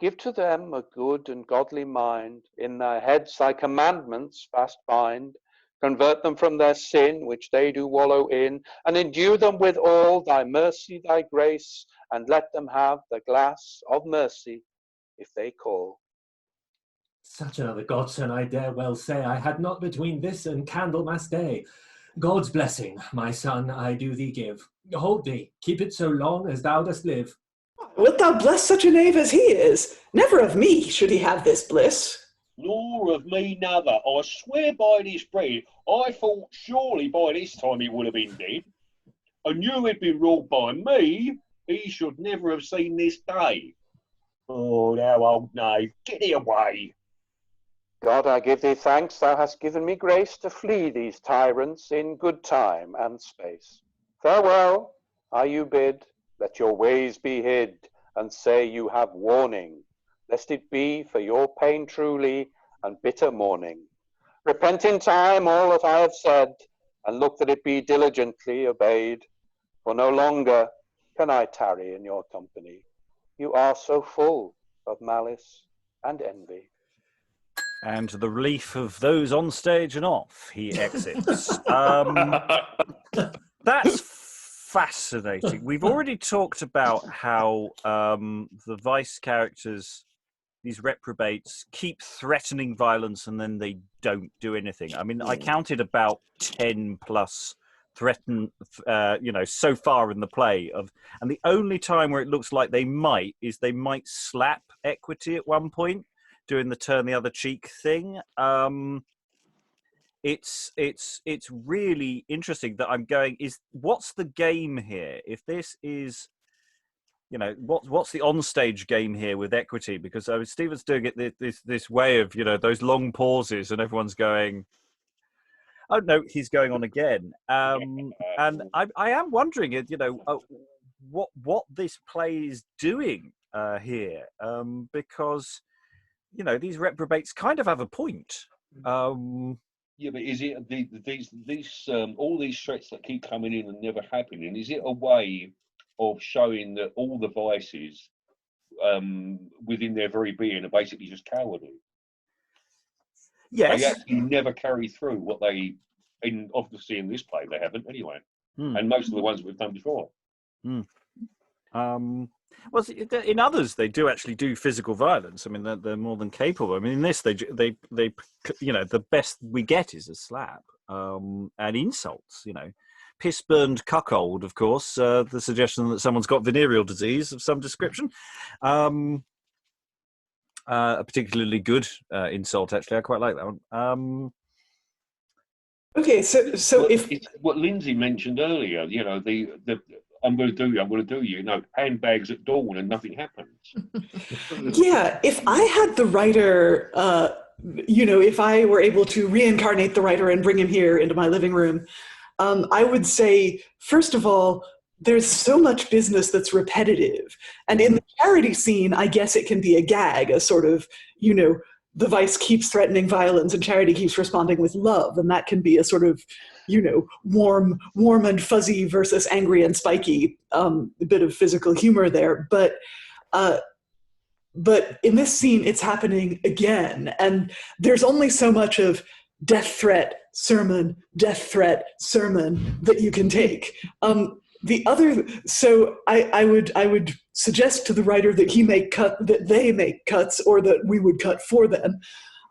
Give to them a good and godly mind, in their heads thy commandments fast bind, convert them from their sin which they do wallow in, and endue them with all thy mercy, thy grace, and let them have the glass of mercy if they call. Such another godson I dare well say I had not between this and Candlemas Day. God's blessing, my son, I do thee give. Hold thee, keep it so long as thou dost live. Wilt thou bless such a knave as he is? Never of me should he have this bliss. Nor of me nother. I swear by this bread, I thought surely by this time he would have been dead. And you had been ruled by me, he should never have seen this day. Oh, thou old knave, get thee away. God, I give thee thanks, thou hast given me grace to flee these tyrants in good time and space. Farewell, I you bid, let your ways be hid, and say you have warning, lest it be for your pain truly and bitter mourning. Repent in time all that I have said, and look that it be diligently obeyed, for no longer can I tarry in your company. You are so full of malice and envy. And to the relief of those on stage and off, he exits. That's fascinating. We've already talked about how the vice characters, these reprobates, keep threatening violence and then they don't do anything. I mean, I counted about 10 plus threaten, so far in the play and the only time where it looks like they might is they might slap Equity at one point, doing the turn the other cheek thing. It's really interesting that I'm going, what's the game here? If this is, what's the onstage game here with Equity? Because Stephen's doing it this way of, those long pauses and everyone's going, oh no, he's going on again. And I am wondering, what this play is doing here, because these reprobates kind of have a point. Yeah, but is it these all these threats that keep coming in and never happening? Is it a way of showing that all the vices within their very being are basically just cowardly? Yes, they actually never carry through what they, obviously in this play they haven't anyway, and most of the ones we've done before. Well, in others they do actually do physical violence. I mean, they're more than capable. I mean, in this they the best we get is a slap and insults. Piss-burned cuckold, of course. The suggestion that someone's got venereal disease of some description. A particularly good insult, actually. I quite like that one. Okay, so if it's what Lynsey mentioned earlier, you know, the I'm going to do you, you know, handbags at dawn and nothing happens. yeah, if I had the writer, if I were able to reincarnate the writer and bring him here into my living room, I would say, first of all, there's so much business that's repetitive. And in the charity scene, I guess it can be a gag, a sort of, the vice keeps threatening violence and charity keeps responding with love. And that can be a sort of, warm and fuzzy versus angry and spiky, bit of physical humor there. But in this scene, it's happening again. And there's only so much of death threat, sermon, death threat, sermon that you can take. So I would suggest to the writer that they make cuts, or that we would cut for them.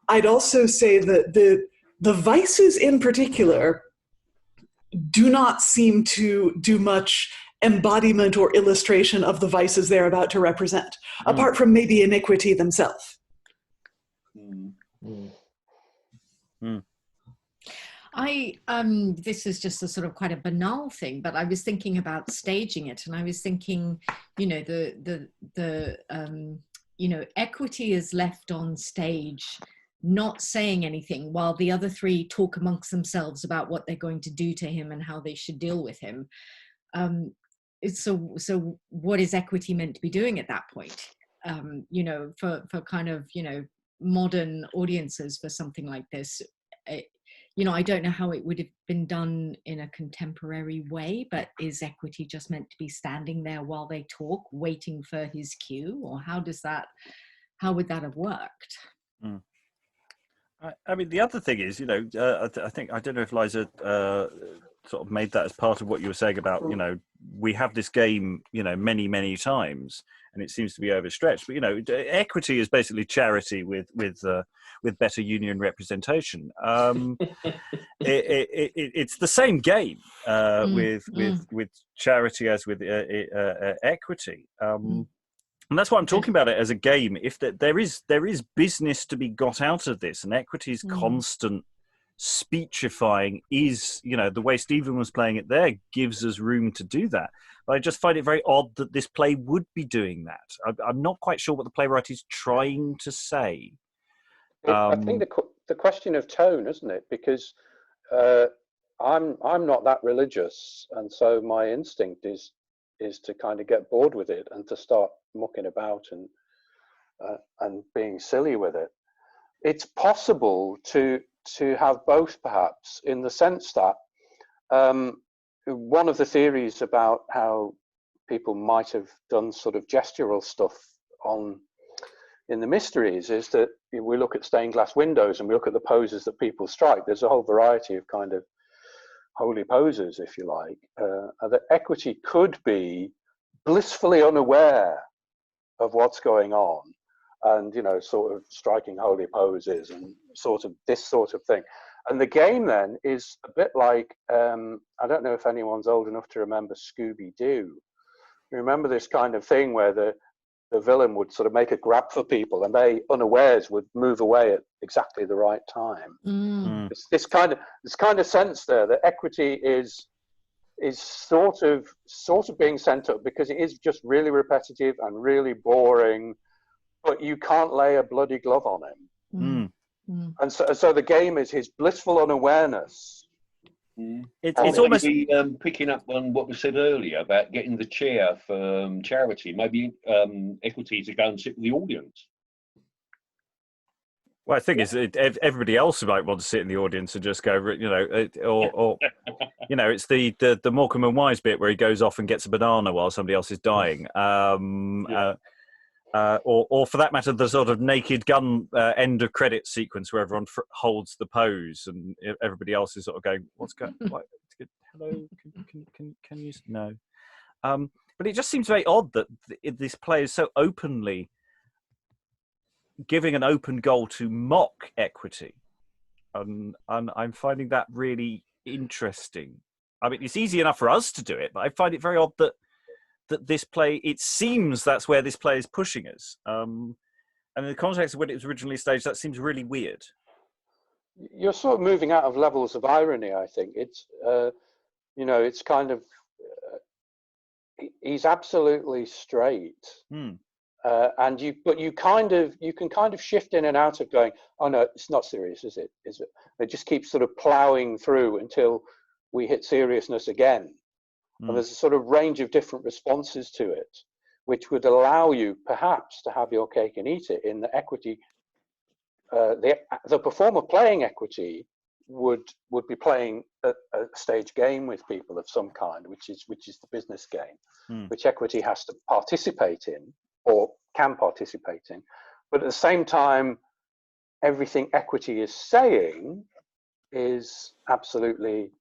I'd also say that the vices in particular do not seem to do much embodiment or illustration of the vices they're about to represent, apart from maybe Iniquity themselves. This is just a sort of quite a banal thing, but I was thinking about staging it, and I was thinking, Equity is left on stage not saying anything while the other three talk amongst themselves about what they're going to do to him and how they should deal with him. So what is Equity meant to be doing at that point? For kind of, modern audiences for something like this. I don't know how it would have been done in a contemporary way, but is Equity just meant to be standing there while they talk, waiting for his cue? Or how would that have worked? I mean, the other thing is, I don't know if Liza sort of made that as part of what you were saying about, we have this game, many, many times, and it seems to be overstretched. But, Equity is basically charity with better union representation. It's the same game with charity as with Equity. And that's why I'm talking about it as a game. If there is business to be got out of this, and Equity's constant speechifying is, the way Stephen was playing it there gives us room to do that. But I just find it very odd that this play would be doing that. I'm not quite sure what the playwright is trying to say. I think the question of tone, isn't it? Because I'm not that religious, and so my instinct is to kind of get bored with it and to start mucking about and being silly with it. It's possible to have both, perhaps, in the sense that one of the theories about how people might have done sort of gestural stuff in the mysteries is that we look at stained glass windows and we look at the poses that people strike. There's a whole variety of kind of holy poses, if you like, that Equity could be blissfully unaware of what's going on, and sort of striking holy poses and sort of this sort of thing. And the game then is a bit like, I don't know if anyone's old enough to remember Scooby-Doo. You remember this kind of thing where the villain would sort of make a grab for people and they unawares would move away at exactly the right time. It's this kind of sense there that Equity is sort of being sent up because it is just really repetitive and really boring, but you can't lay a bloody glove on him. And so the game is his blissful unawareness. It's almost picking up on what was said earlier about getting the chair for charity. Maybe Equity to go and sit with the audience. Well, I think everybody else might want to sit in the audience and just go, or it's the Morecambe and Wise bit where he goes off and gets a banana while somebody else is dying. Or for that matter, the sort of Naked Gun end of credit sequence where everyone holds the pose and everybody else is sort of going, "What's going? What? Hello? Can you no?" But it just seems very odd that this play is so openly giving an open goal to mock Equity, and I'm finding that really interesting. I mean, it's easy enough for us to do it, but I find it very odd that this play, it seems that's where this play is pushing us. And in the context of when it was originally staged, that seems really weird. you're sort of moving out of levels of irony. I think it's it's kind of he's absolutely straight. And you can kind of shift in and out of going, oh no, it's not serious, is it? Is it? It just keeps sort of ploughing through until we hit seriousness again. And there's a sort of range of different responses to it, which would allow you perhaps to have your cake and eat it in the equity. The performer playing equity would be playing a stage game with people of some kind, which is the business game, which equity has to participate in, or can participate in, but at the same time, everything equity is saying is absolutely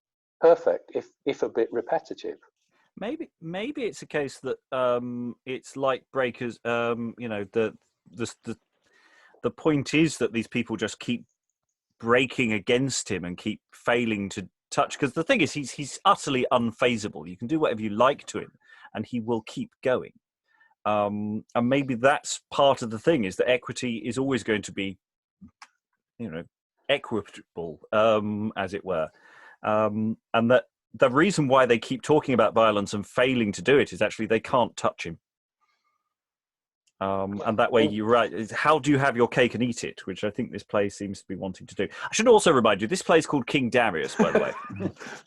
perfect, if a bit repetitive. Maybe it's a case that it's like breakers. The point is that these people just keep breaking against him and keep failing to touch. Because the thing is, he's utterly unfazable. You can do whatever you like to him, and he will keep going. And maybe that's part of the thing, is that equity is always going to be, equitable, as it were. And that the reason why they keep talking about violence and failing to do it is actually they can't touch him. And that way, you're right, is how do you have your cake and eat it, which I think this play seems to be wanting to do. I should also remind you, this play is called King Darius, by the way.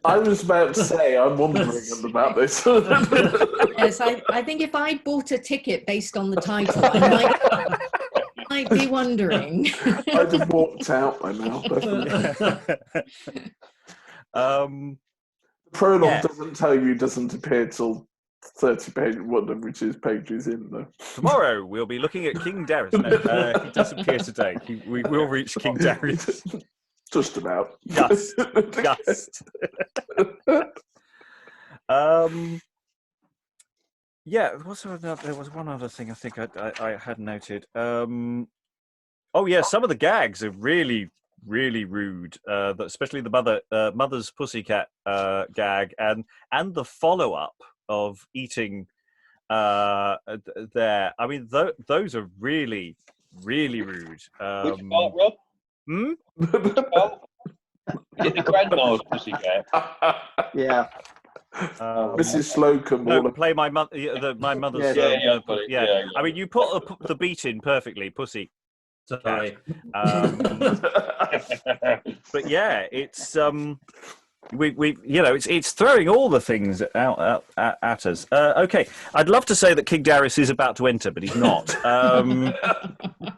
I was about to say, I'm wondering about this. Yes, I think if I bought a ticket based on the title, I might be wondering. I'd have walked out by now. The prologue doesn't tell you, doesn't appear till 30 pages, which is pages in, though. Tomorrow we'll be looking at King Darius. No, he doesn't appear today. We will reach King Darius. Just about. Just. Yeah, there was one other thing I think I had noted. Some of the gags are really, really rude. Especially the mother's pussycat gag, and the follow-up of eating there. I mean, those are really, really rude. Which part, Rob? Is it the grandma's pussycat? Yeah. Mrs. Slocum. No, play my mother's. Yeah. I mean, you put the beat in perfectly, pussy. Sorry. But yeah, it's it's throwing all the things out at us. Okay, I'd love to say that King Darius is about to enter, but he's not.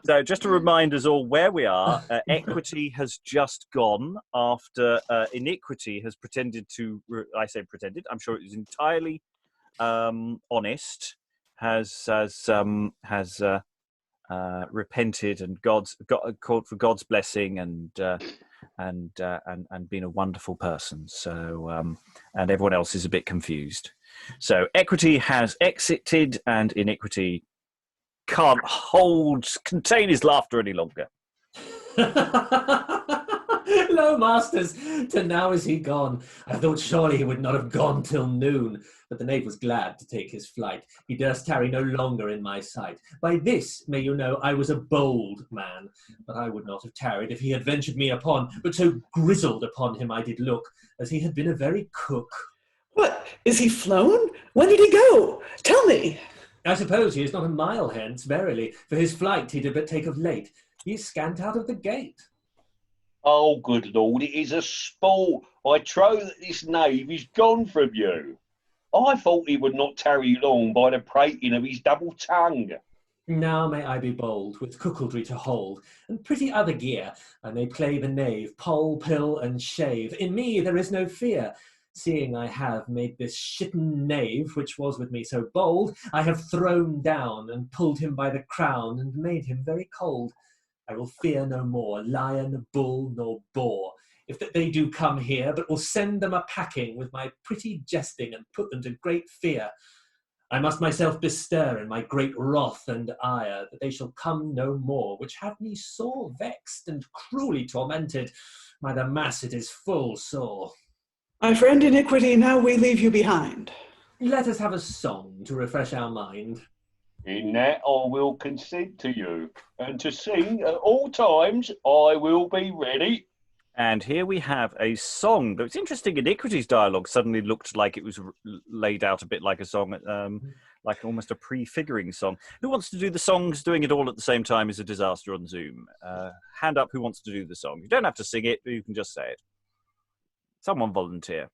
So just to remind us all where we are, equity has just gone after iniquity has pretended to. I say pretended. I'm sure it was entirely honest. Has repented and called for God's blessing and been a wonderful person. So and everyone else is a bit confused. So equity has exited, and iniquity can't contain his laughter any longer. Lo, masters, to now is he gone. I thought surely he would not have gone till noon, but the knave was glad to take his flight. He durst tarry no longer in my sight. By this may you know I was a bold man, but I would not have tarried if he had ventured me upon, but so grizzled upon him I did look, as he had been a very cook. What? Is he flown? When did he go? Tell me. I suppose he is not a mile hence, verily, for his flight he did but take of late. He is scant out of the gate. Oh, good Lord, it is a sport. I trow that this knave is gone from you. I thought he would not tarry long by the prating of his double tongue. Now may I be bold, with cuckoldry to hold, and pretty other gear. I may play the knave, poll, pill, and shave. In me there is no fear. Seeing I have made this shitten knave, which was with me so bold, I have thrown down, and pulled him by the crown, and made him very cold. I will fear no more lion, bull, nor boar, if that they do come here, but will send them a-packing with my pretty jesting, and put them to great fear. I must myself bestir in my great wrath and ire, that they shall come no more, which have me sore vexed and cruelly tormented. By the mass it is full sore. My friend Iniquity, now we leave you behind. Let us have a song to refresh our mind. In that I will consent to you, and to sing at all times I will be ready. And here we have a song. It's interesting. Iniquity's dialogue suddenly looked like it was laid out a bit like a song, like almost a prefiguring song. Who wants to do the songs? Doing it all at the same time is a disaster on Zoom. Hand up who wants to do the song. You don't have to sing it, but you can just say it. Someone volunteer.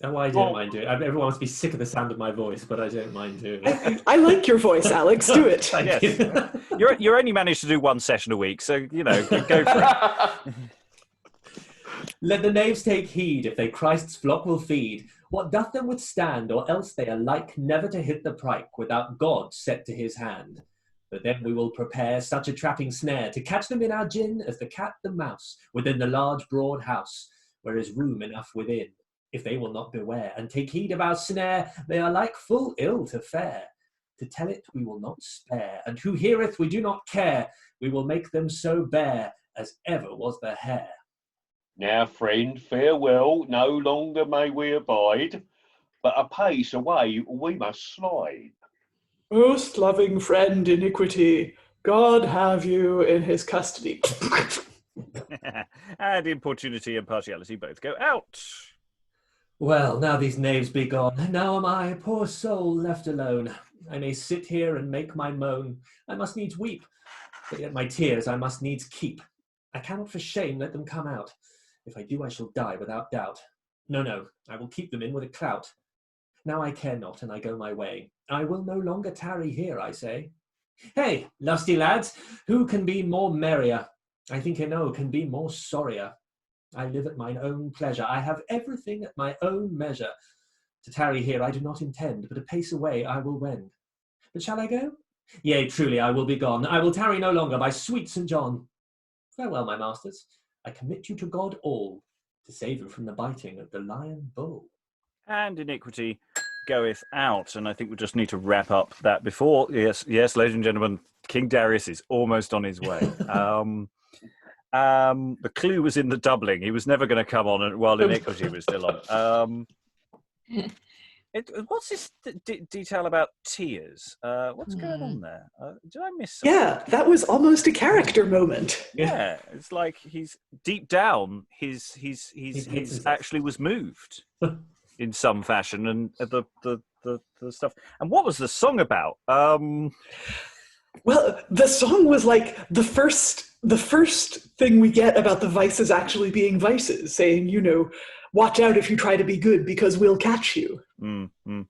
Oh, I don't mind doing it. Everyone must be sick of the sound of my voice, but I don't mind doing it. I like your voice, Alex. Do it. Thank you. You're only managed to do one session a week, so, you know, go for it. Let the knaves take heed, if they Christ's flock will feed. What doth them withstand, or else they are like never to hit the pike, without God set to his hand. But then we will prepare such a trapping snare, to catch them in our gin, as the cat the mouse, within the large broad house, where is room enough within. If they will not beware, and take heed of our snare, they are like full ill to fare. To tell it we will not spare, and who heareth we do not care. We will make them so bare, as ever was the hair. Now, friend, farewell, no longer may we abide, but a pace away we must slide. Most loving friend, Iniquity, God have you in his custody. And Importunity and Partiality both go out. Well, now these knaves be gone, now am I, poor soul, left alone. I may sit here and make my moan, I must needs weep, but yet my tears I must needs keep. I cannot for shame let them come out. If I do, I shall die without doubt. No, I will keep them in with a clout. Now I care not, and I go my way. I will no longer tarry here, I say. Hey, lusty lads, who can be more merrier? I think no can be more sorrier. I live at mine own pleasure. I have everything at my own measure. To tarry here I do not intend, but a pace away I will wend. But shall I go? Yea, truly I will be gone. I will tarry no longer, by sweet St. John. Farewell, my masters. I commit you to God all, to save you from the biting of the lion bull. And Iniquity goeth out, and I think we just need to wrap up that before. Yes, ladies and gentlemen, King Darius is almost on his way. The clue was in the doubling. He was never going to come on while Iniquity was still on. What's this detail about tears? What's going on there? Did I miss something? Yeah, that was almost a character moment. Yeah, it's like he's deep down. He's actually was moved in some fashion, and the stuff. And what was the song about? Well, the song was like the first thing we get about the vices actually being vices, saying, you know, watch out if you try to be good because we'll catch you. Mm-hmm.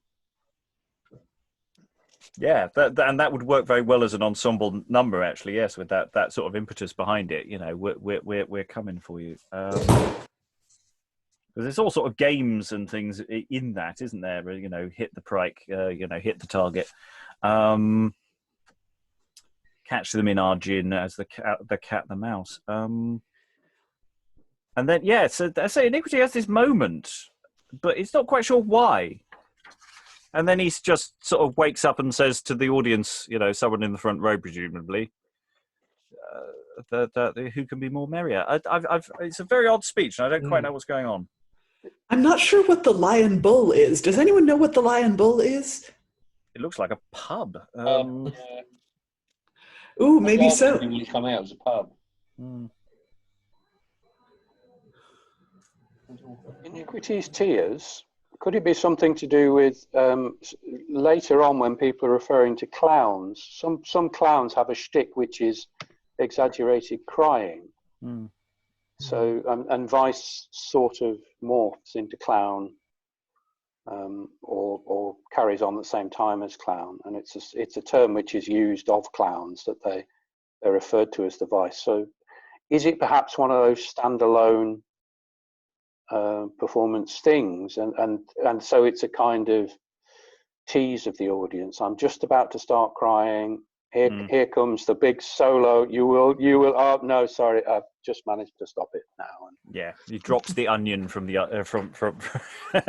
Yeah, and that would work very well as an ensemble number, actually. Yes, with that sort of impetus behind it. You know, we're coming for you. There's all sort of games and things in that, isn't there? You know, hit the pike. Hit the target. Catch them in our gin as the cat the mouse. And then so I say Iniquity has this moment, but it's not quite sure why. And then he's just sort of wakes up and says to the audience, you know, someone in the front row presumably, that who can be more merrier. It's a very odd speech, and I don't quite know what's going on. I'm not sure what the Lion Bull is. Does anyone know what the Lion Bull is? It looks like a pub. Ooh, maybe so. It will come out as a pub. Iniquity's tears. Could it be something to do with later on when people are referring to clowns? Some clowns have a shtick which is exaggerated crying. So and vice sort of morphs into clown, or carries on at the same time as clown, and it's a term which is used of clowns that they're referred to as the vice. So, is it perhaps one of those standalone performance things, and so it's a kind of tease of the audience? I'm just about to start crying. Here comes the big solo. You will. Oh no, sorry. I've just managed to stop it now. Yeah, he drops the onion from the from.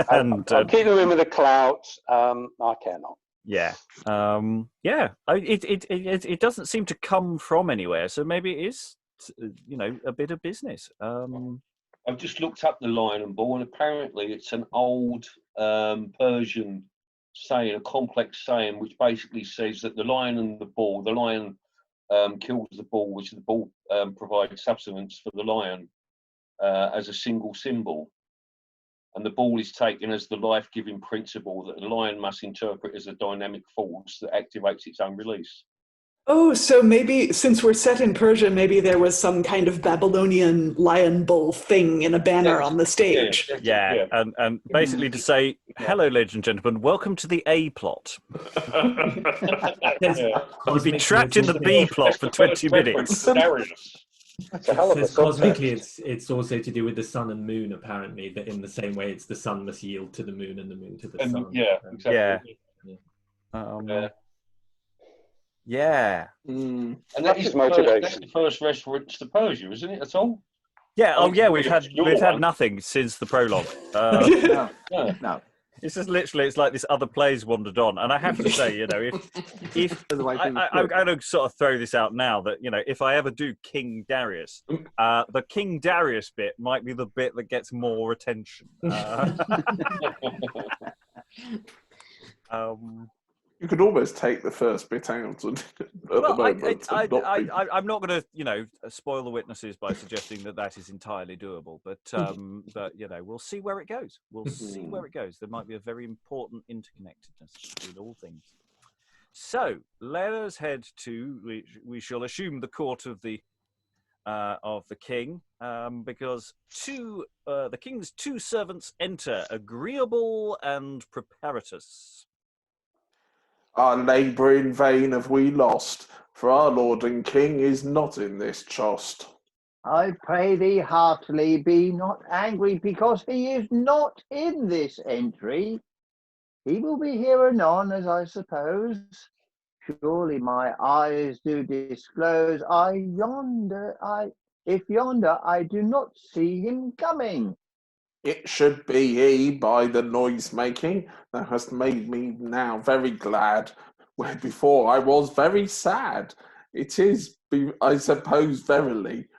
And I'm keeping them with a clout. I care not. Yeah. It doesn't seem to come from anywhere. So maybe it is, you know, a bit of business. I've just looked up the lion and bull, and apparently it's an old Persian saying, a complex saying, which basically says that the lion and the lion kills the bull, which the bull provides subsistence for the lion. as a single symbol. And the ball is taken as the life-giving principle that the lion must interpret as a dynamic force that activates its own release. Oh, so maybe since we're set in Persia, maybe there was some kind of Babylonian lion bull thing in a banner on the stage. Yeah. And basically to say, hello, ladies and gentlemen, welcome to the A plot. You'll be trapped in the B plot for 20 minutes. Darius. That's a hell of a Cosmically, subtext. it's also to do with the sun and moon, apparently, that in the same way it's the sun must yield to the moon and the moon to the sun. Yeah, exactly. Yeah. And that is motivation. That's the first reference to Persia, isn't it, at all? Yeah, we've had nothing since the prologue. No. It's just literally, it's like this other play's wandered on. And I have to say, if I'm going to sort of throw this out now that, if I ever do King Darius, the King Darius bit might be the bit that gets more attention. You could almost take the first bit out at the moment. I'm not going to, spoil the witnesses by suggesting that is entirely doable. But we'll see where it goes. We'll see where it goes. There might be a very important interconnectedness between all things. So let us head to. We shall assume the court of the king, because the king's two servants enter, Agreeable and Preparatus. Our labour in vain have we lost, for our lord and king is not in this chost. I pray thee heartily be not angry, because he is not in this entry. He will be here anon, as I suppose. Surely my eyes do disclose, if yonder I do not see him coming. It should be he, by the noise making. Thou hast made me now very glad, where before I was very sad. It is, I suppose, verily.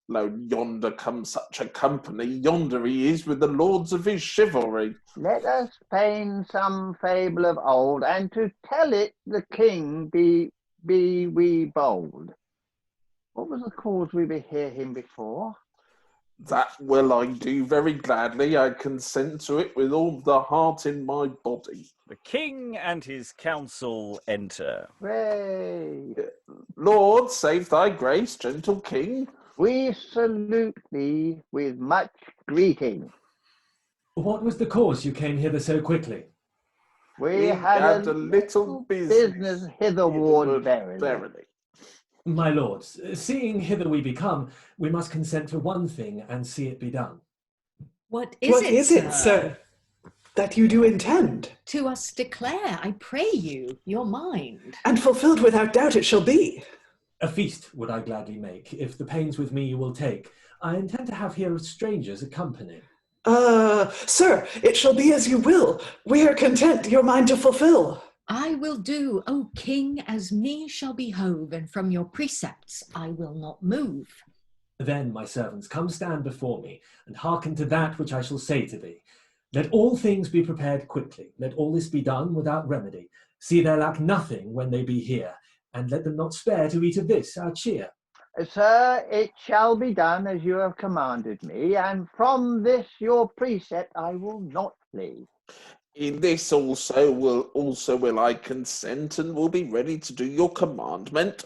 Lo, yonder comes such a company, yonder he is with the lords of his chivalry. Let us feign some fable of old, and to tell it the king be we bold. What was the cause we behear him before? That will I do very gladly. I consent to it with all the heart in my body. The king and his council enter. Pray. Lord, save thy grace, gentle king. We salute thee with much greeting. What was the cause you came hither so quickly? We had a little business hitherward verily. My lords, seeing hither we become, we must consent to one thing and see it be done. What is it, sir, that you do intend? To us declare, I pray you, your mind. And fulfilled without doubt it shall be. A feast would I gladly make, if the pains with me you will take. I intend to have here strangers accompany. Sir, it shall be as you will. We are content your mind to fulfill. I will do, O king, as me shall behove, and from your precepts I will not move. Then, my servants, come stand before me, and hearken to that which I shall say to thee. Let all things be prepared quickly. Let all this be done without remedy. See there lack nothing when they be here, and let them not spare to eat of this our cheer. Sir, it shall be done as you have commanded me, and from this your precept I will not flee. In this also will I consent, and will be ready to do your commandment.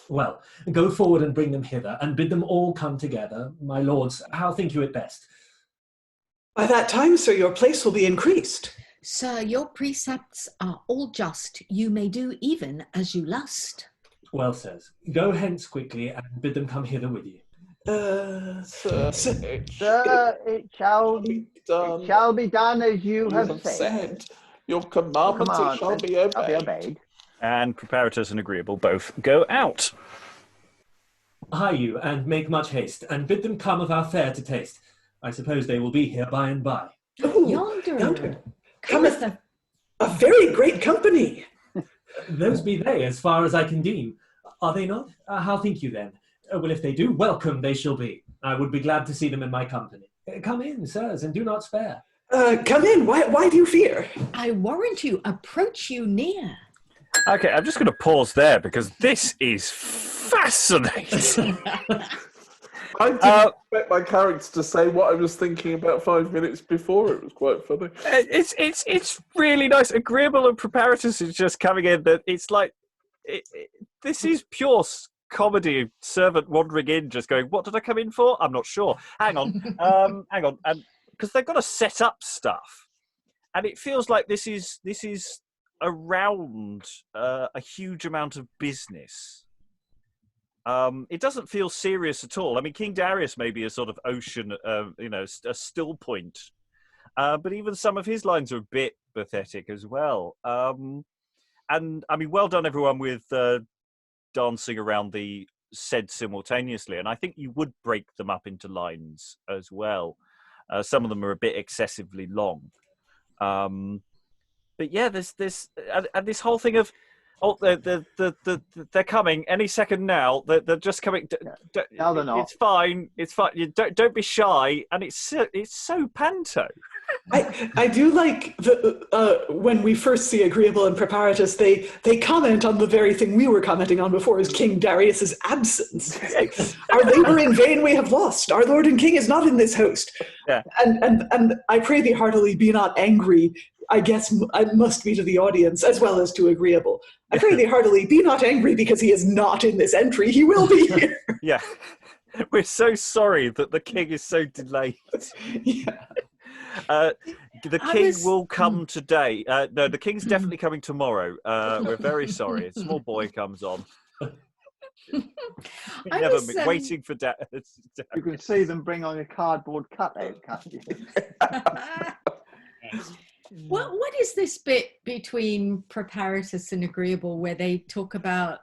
Well, go forward and bring them hither, and bid them all come together. My lords, how think you it best? By that time, sir, your place will be increased. Sir, your precepts are all just. You may do even as you lust. Well, sirs, go hence quickly, and bid them come hither with you. Sir, it shall be done as you have said. Your commandment shall be obeyed. And Preparatus and Agreeable both go out. Hie you, and make much haste, and bid them come of our fare to taste. I suppose they will be here by and by. Ooh, Yonder cometh a very great company. Those be they, as far as I can deem. Are they not? How think you then? Well, if they do, welcome they shall be. I would be glad to see them in my company. Come in, sirs, and do not spare. Come in. Why do you fear? I warrant you, approach you near. Okay, I'm just going to pause there because this is fascinating. I didn't expect my character to say what I was thinking about 5 minutes before. It was quite funny. It's really nice. Agreeable and Preparatus is just coming in. That it's like this is pure comedy. Servant wandering in, just going, "What did I come in for? I'm not sure. Hang on, hang on," and because they've got to set up stuff, and it feels like this is around a huge amount of business. It doesn't feel serious at all. I mean, King Darius may be a sort of ocean, a still point, but even some of his lines are a bit pathetic as well. And I mean, well done everyone with dancing around the said simultaneously, and I think you would break them up into lines as well. Some of them are a bit excessively long. But yeah, there's this and this whole thing of they're coming any second now. They're just coming. No, they're not. It's fine. It's fine. You don't be shy. And it's so panto. I do like when we first see Agreeable and Preparatus, they comment on the very thing we were commenting on before, is King Darius's absence. Our labour in vain we have lost. Our Lord and King is not in this host. Yeah. And I pray thee heartily, be not angry. I guess I must be to the audience as well as to Agreeable. I pray thee heartily, be not angry because he is not in this entry. He will be here. Yeah. We're so sorry that the king is so delayed. Yeah. The king will come today. No, the king's definitely coming tomorrow. We're very sorry. A small boy comes on. Waiting for Dad. You can see them bring on a cardboard cutout, can't you? What is this bit between Preparatus and Agreeable where they talk about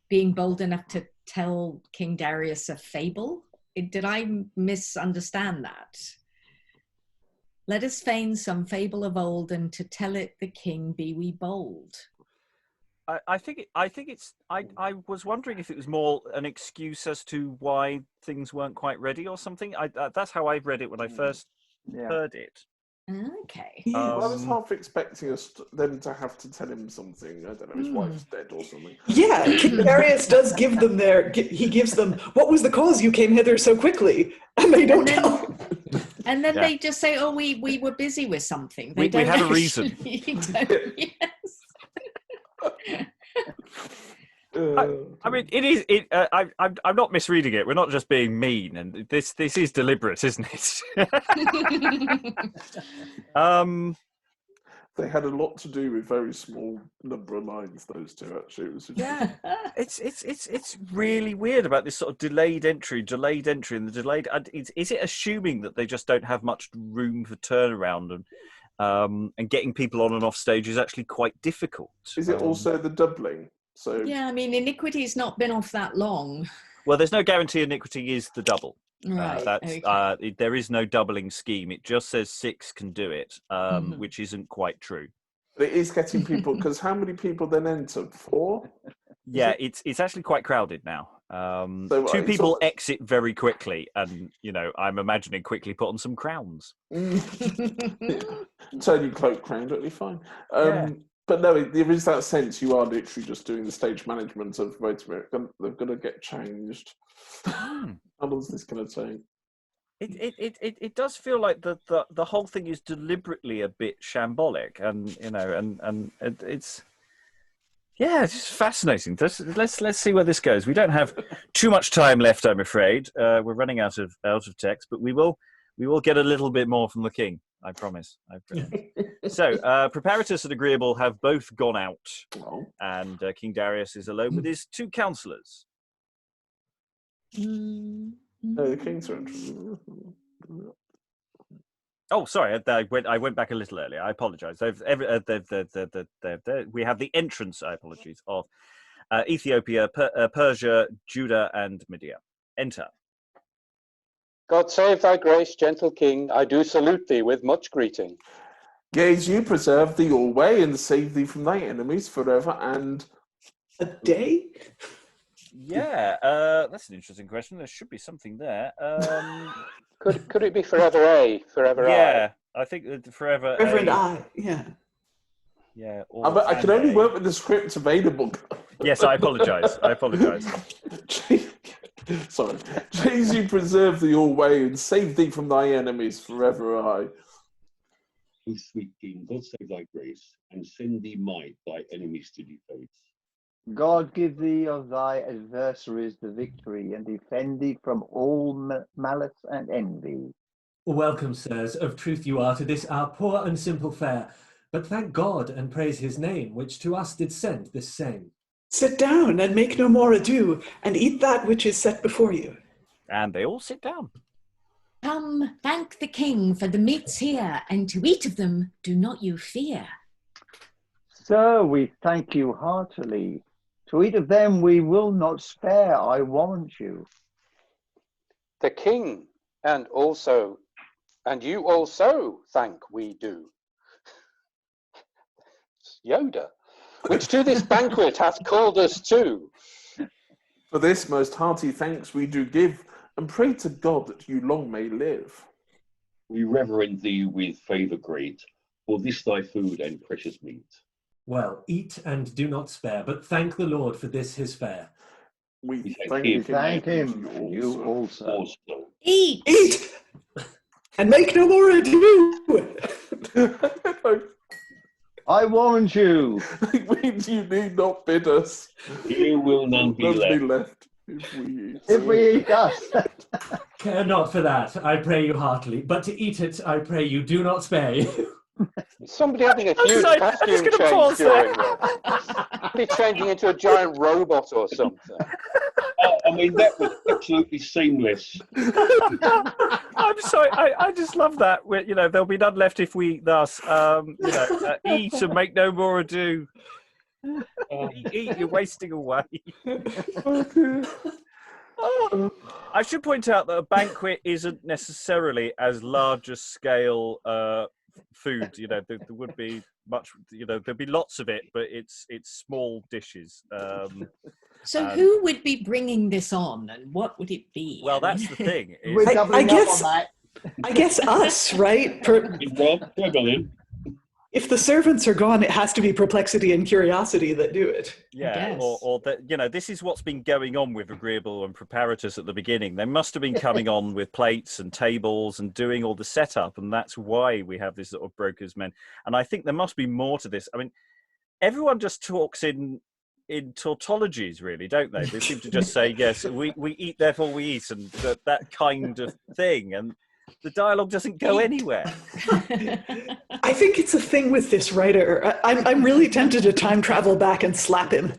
being bold enough to tell King Darius a fable? Did I misunderstand that? Let us feign some fable of old, and to tell it the king be we bold. I think it's. I was wondering if it was more an excuse as to why things weren't quite ready or something. That's how I read it when I first heard it. Okay. I was half expecting them to have to tell him something. I don't know, his wife's dead or something. Yeah, King Darius does give them he gives them, what was the cause you came hither so quickly? And they don't tell him. And then they just say, oh, we were busy with something. They we had a reason. Yes. I mean, it is. I'm not misreading it. We're not just being mean, and this is deliberate, isn't it? They had a lot to do with very small number of lines. Those two actually. It was It's really weird about this sort of delayed entry, and the delayed. Is it assuming that they just don't have much room for turnaround, and getting people on and off stage is actually quite difficult? Is it also the doubling? So yeah, I mean, Iniquity's not been off that long. Well, there's no guarantee Iniquity is the double. Right. There is no doubling scheme. It just says 6 can do it, which isn't quite true. But it is getting people, because how many people then enter? 4? Yeah, it's actually quite crowded now. So, 2 people exit very quickly, and I'm imagining quickly put on some crowns. Turn your cloak crown, totally fine. But no, there is that sense you are literally just doing the stage management of, wait a minute, they're going to get changed. How long is this going to take? It does feel like the whole thing is deliberately a bit shambolic, and it's just fascinating. Let's see where this goes. We don't have too much time left, I'm afraid. We're running out of text, but we will get a little bit more from the king. I promise. So, Preparatus and Agreeable have both gone out, and King Darius is alone with his 2 counsellors. No, the kings are interested. Oh, sorry, I went back a little earlier. I apologise. We have the entrance. Apologies of Ethiopia, Persia, Juda, and Media. Enter. God save thy grace, gentle king. I do salute thee with much greeting. Gaze you preserve thee alway and save thee from thy enemies forever and a day. Yeah, that's an interesting question. There should be something there. Could it be forever forever yeah, I think forever. Forever and I. Yeah. Yeah. I can only work with the script available. Yes, I apologise. Sorry. Jesu, preserve thee alway and save thee from thy enemies forever, aye. O sweet King, God save thy grace, and send thee might thy enemies to deface. God give thee of thy adversaries the victory, and defend thee from all malice and envy. Welcome, sirs, of truth you are to this our poor and simple fare, but thank God and praise his name, which to us did send this same. Sit down and make no more ado, and eat that which is set before you. And they all sit down. Come, thank the king for the meats here, and to eat of them do not you fear. Sir, we thank you heartily. To eat of them we will not spare, I warrant you. The king, and you also thank we do. Yoda, which to this banquet hath called us to. For this most hearty thanks we do give, and pray to God that you long may live. We reverend thee with favour great, for this thy food and precious meat. Well, eat and do not spare, but thank the Lord for this his fare. We Thank him, and you also. Eat! Eat! And make no more ado! I warrant you. You need not bid us. Here will none be left. If we eat us. Care not for that, I pray you heartily, but to eat it, I pray you do not spare you. Somebody having a huge costume change during this. Somebody changing into a giant robot or something. I mean, that was absolutely seamless. I'm sorry, I just love that. There'll be none left if we thus, eat and make no more ado. Eat, you're wasting away. I should point out that a banquet isn't necessarily as large a scale food. There would be much. There'd be lots of it, but it's small dishes. So who would be bringing this on, and what would it be? Well, that's the thing. I guess us, right? If the servants are gone, it has to be Perplexity and Curiosity that do it. Yeah, or that this is what's been going on with Agreeable and Preparatus at the beginning. They must have been coming on with plates and tables and doing all the setup, and that's why we have this sort of broker's men. And I think there must be more to this. I mean, everyone just talks in tautologies, really, don't they? They seem to just say, yes, we eat, therefore we eat, and that kind of thing. And the dialogue doesn't go anywhere. I think it's a thing with this writer. I'm really tempted to time travel back and slap him.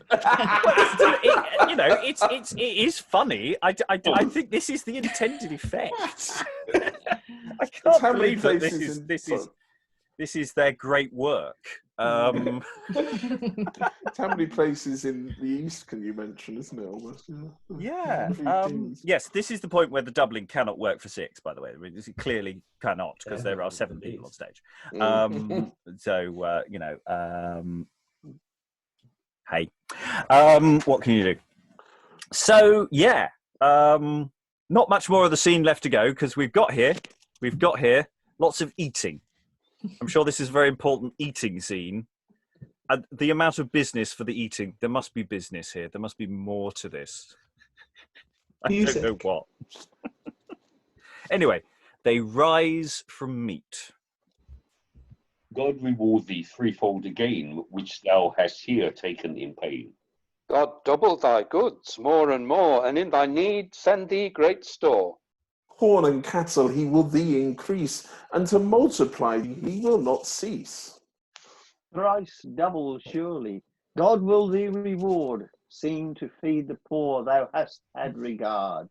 It is funny. I think this is the intended effect. I can't believe that this is their great work. How many places in the East can you mention, isn't it? Almost. Yeah. Yes, this is the point where the doubling cannot work for 6, by the way. I mean, it clearly cannot, because there are 7 people on stage. Hey. What can you do? So, yeah. Not much more of the scene left to go, because we've got here lots of eating. I'm sure this is a very important eating scene. And the amount of business for the eating, there must be business here. There must be more to this. I don't know what. Anyway, they rise from meat. God reward thee threefold again, which thou hast here taken in pain. God double thy goods more and more, and in thy need send thee great store. Corn and cattle he will thee increase, and to multiply he will not cease. Thrice double surely, God will thee reward, seem to feed the poor thou hast had regard.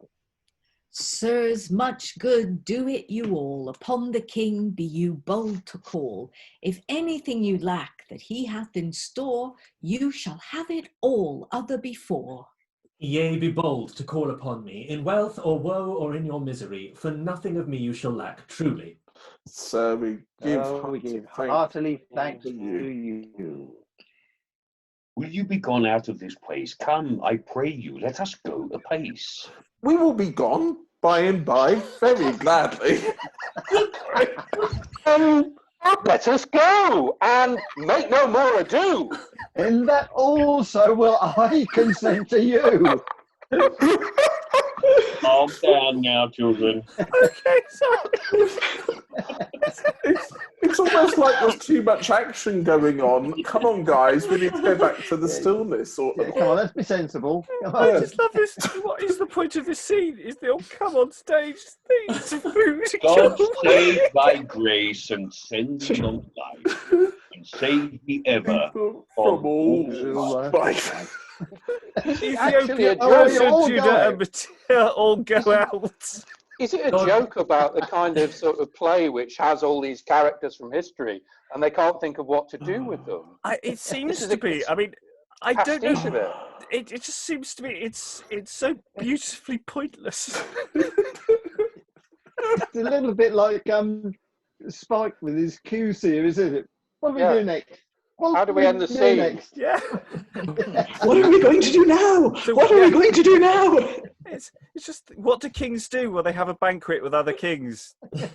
Sirs, much good do it you all, upon the king be you bold to call. If anything you lack that he hath in store, you shall have it all other before. Yea, be bold to call upon me, in wealth or woe or in your misery, for nothing of me you shall lack, truly. So we give heartily thanks to you. Will you be gone out of this place? Come, I pray you, let us go apace. We will be gone by and by, very gladly. Let us go, and make no more ado. In that also will I consent to you. Calm down now, children. Okay, sorry. It's almost like there's too much action going on. Come on, guys, we need to go back to the stillness. Or Yeah, come on, let's be sensible. Come I on. just love this. What is the point of this scene? Is the old come on stage thing to food? God save thy grace and send thee on life, and save thee ever from from all strife. Ethiopia, Oh, you're all Persia, Juda, going. and Matia all go out. Is it a joke about the kind of sort of play which has all these characters from history and they can't think of what to do with them? It seems is to a be. I mean, I don't Pastiche of know. it. It just seems to be. It's so beautifully pointless. It's a little bit like Spike with his Q series, isn't it? What do we Yeah. do next? What How do we end the do scene? next? Yeah. What are we going to do now? So, What are yeah. we going to do now? It's just, what do kings do? Well, they have a banquet with other kings. I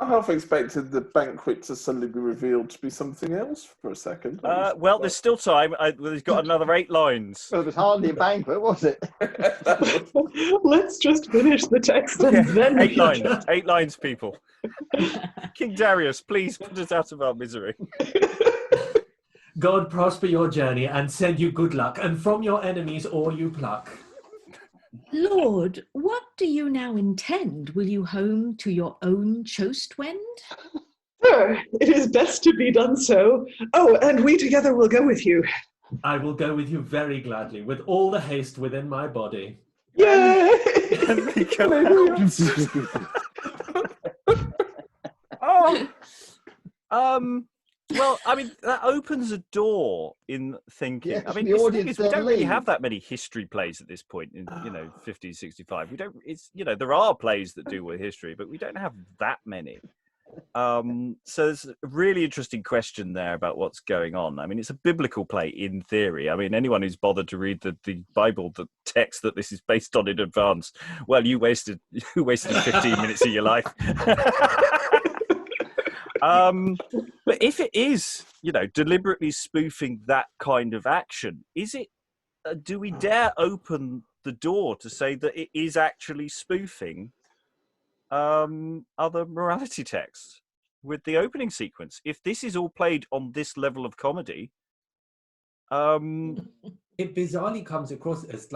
half expected the banquet to suddenly be revealed to be something else for a second. Well, there's still time. He's got another 8 lines. Well, it was hardly a banquet, was it? Let's just finish the text and then 8 lines. 8 lines, people. King Darius, please put us out of our misery. God prosper your journey and send you good luck, and from your enemies all you pluck. Lord, what do you now intend? Will you home to your own chost wend? Sir, it is best to be done so. Oh, and we together will go with you. I will go with you very gladly, with all the haste within my body. Yay! And they go out. Well, I mean, that opens a door in thinking. Yes, I mean, the the thing audience is, we don't then really leave. have that many history plays at this point in, 1565. We don't. It's there are plays that do with history, but we don't have that many. So there's a really interesting question there about what's going on. I mean, it's a biblical play in theory. I mean, anyone who's bothered to read the Bible, the text that this is based on in advance, well, you wasted 15 minutes of your life. But if it is, deliberately spoofing that kind of action, is it? Do we dare open the door to say that it is actually spoofing other morality texts with the opening sequence? If this is all played on this level of comedy, It bizarrely comes across as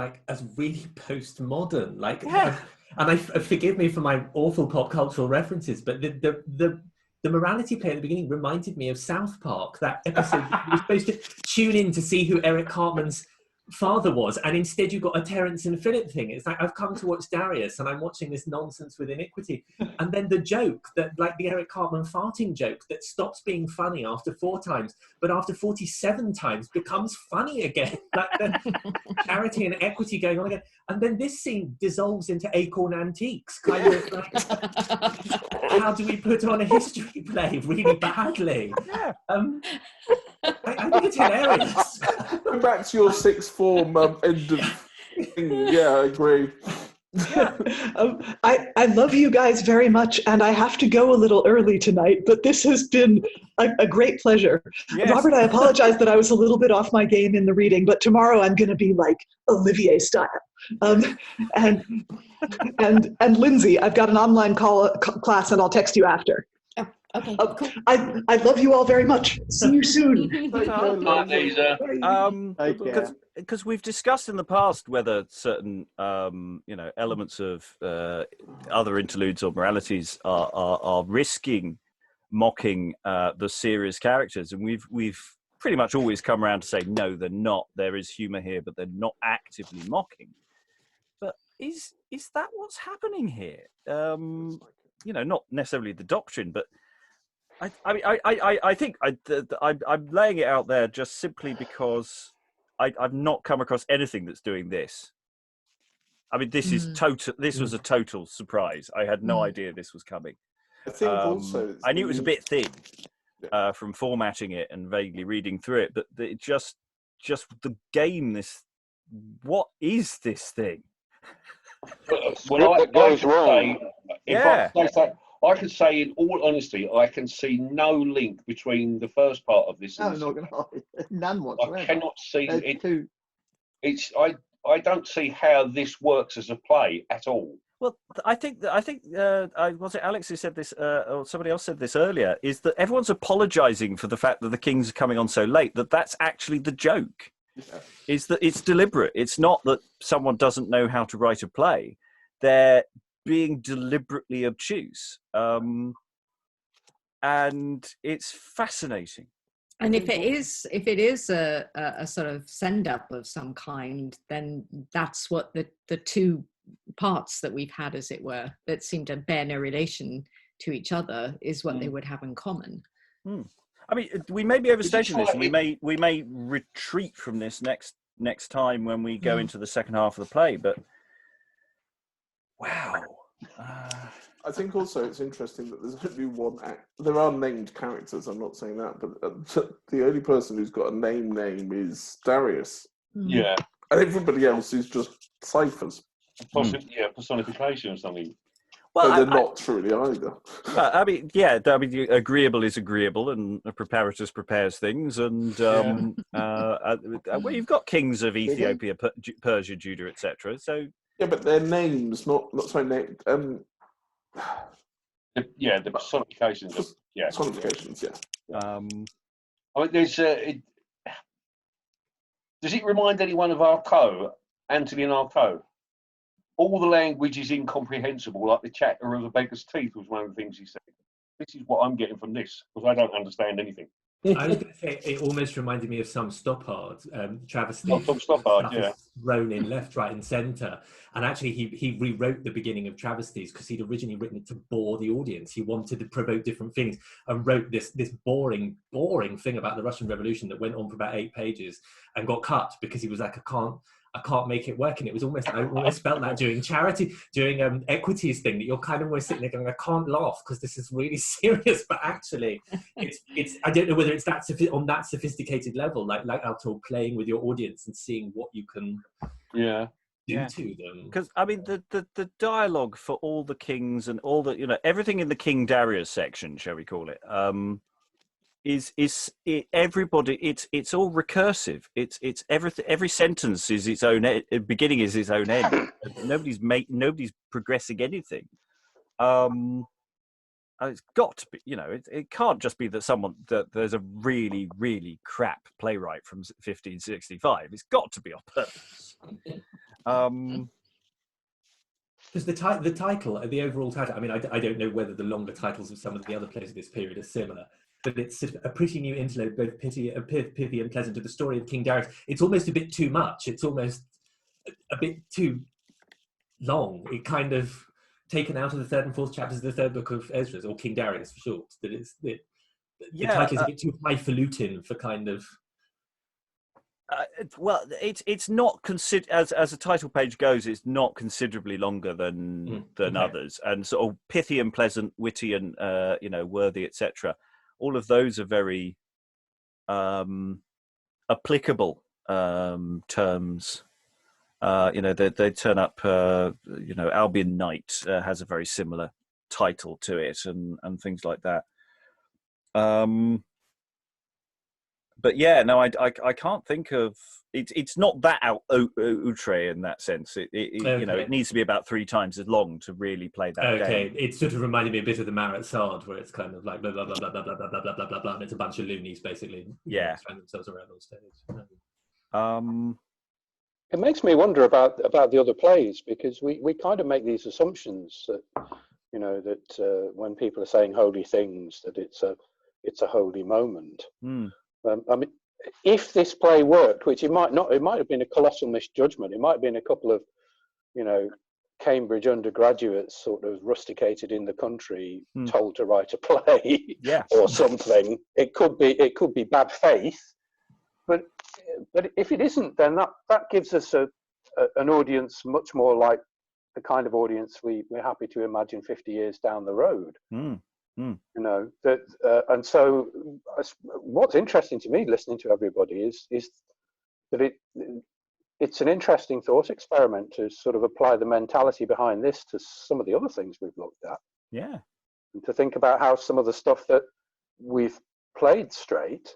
really postmodern. Yeah. And forgive me for my awful pop cultural references, but the morality play at the beginning reminded me of South Park, that episode you were supposed to tune in to see who Eric Cartman's father was, and instead you got a Terence and Philip thing. It's like, I've come to watch Darius and I'm watching this nonsense with Iniquity, and then the joke that, like the Eric Cartman farting joke that stops being funny after 4 times, but after 47 times becomes funny again, like the charity and equity going on again. And then this scene dissolves into Acorn Antiques, kind of like, how do we put on a history play really badly? yeah. I think it's hilarious. Go back to your sixth form end of thing. Yeah, I agree. Yeah. I love you guys very much, and I have to go a little early tonight, but this has been a great pleasure. Yes. Robert, I apologize that I was a little bit off my game in the reading, but tomorrow I'm going to be like Olivier style. And Lynsey, I've got an online class, and I'll text you after. Oh, okay, cool. I love you all very much. See you soon. Bye, Liza. Because we've discussed in the past whether certain elements of other interludes or moralities are risking mocking the serious characters, and we've pretty much always come around to say no, they're not. There is humor here, but they're not actively mocking. But is that what's happening here? Not necessarily the doctrine, but I think I'm laying it out there just simply because I've not come across anything that's doing this. I mean, this is total. This was a total surprise. I had no idea this was coming. I think also I knew it was a bit thin from formatting it and vaguely reading through it, but it just the game. What is this thing? Well, that goes wrong. I could say, in all honesty, I can see no link between the first part of this No, and not going to lie. None whatsoever. I cannot see There's it. two. I don't see how this works as a play at all. Well, I think was it Alex who said this, or somebody else said this earlier, is that everyone's apologising for the fact that the King's are coming on so late. That's actually the joke. Yeah. Is that it's deliberate. It's not that someone doesn't know how to write a play. They're being deliberately obtuse, and it's fascinating. And if it is a sort of send up of some kind, then that's what the two parts that we've had, as it were, that seem to bear no relation to each other, is what they would have in common. I mean, we may be overstating this, and we may retreat from this next time when we go into the second half of the play. But wow. I think also it's interesting that there's only one act. There are named characters, I'm not saying that, but the only person who's got a name is Darius. Yeah. And everybody else is just ciphers. Personification or something. Well, they're not truly either. I mean, yeah, agreeable is agreeable, and Preparatus prepares things, and well, you've got kings of Ethiopia, Persia, Juda, etc. So yeah, but their names, not sorry, name. The personifications. Personifications. Yeah. I mean, there's. Does it remind anyone of Arco, Antony and Arco? All the language is incomprehensible, like the chatter of a beggar's teeth was one of the things he said. This is what I'm getting from this, because I don't understand anything. I was going to say, it almost reminded me of some Stoppard travesty. Some Stoppard, yeah. Thrown in left, right and centre. And actually he rewrote the beginning of travesties because he'd originally written it to bore the audience. He wanted to provoke different feelings and wrote this boring thing about the Russian Revolution that went on for about 8 pages and got cut because he was like, I can't make it work. And it was almost, I always felt that during equities thing, that you're kind of always sitting there going, I can't laugh because this is really serious. But actually, it's I don't know whether it's that on that sophisticated level, like Alto, playing with your audience and seeing what you can do to them. Because I mean, the dialogue for all the kings and all the, everything in the King Darius section, shall we call it, everybody, it's all recursive. It's everything. Every sentence is its own beginning, is its own end. Nobody's progressing anything. It's got to be, it can't just be that there's a really, really crap playwright from 1565. It's got to be on purpose. Because the title, the overall title, I mean, I don't know whether the longer titles of some of the other plays of this period are similar, but it's sort of a pretty new interlude, both pithy and pleasant, to the story of King Darius. It's almost a bit too much. It's almost a bit too long. It kind of taken out of the 3rd and 4th chapters of the 3rd book of Esdras, or King Darius for short. The title is a bit too highfalutin for kind of. Well, it's not considered as a title page goes. It's not considerably longer than others, and sort of pithy and pleasant, witty and worthy, etc. All of those are very applicable terms. They turn up. Albion Knight has a very similar title to it, and things like that. But yeah, no, I can't think of it. It's not that outre in that sense. It needs to be about 3 times as long to really play that game. Okay, it sort of reminded me a bit of the Marat Sard, where it's kind of like blah blah blah blah blah blah blah blah blah blah blah, and it's a bunch of loonies basically. Yeah, throwing themselves around on stage. It makes me wonder about the other plays, because we kind of make these assumptions that when people are saying holy things, that it's a holy moment. I mean, if this play worked, which it might not, it might have been a colossal misjudgment. It might have been a couple of, Cambridge undergraduates sort of rusticated in the country, told to write a play, or something. It could be bad faith, but if it isn't, then that gives us an audience much more like the kind of audience we're happy to imagine 50 years down the road. And so what's interesting to me listening to everybody is that it's an interesting thought experiment to sort of apply the mentality behind this to some of the other things we've looked at, and to think about how some of the stuff that we've played straight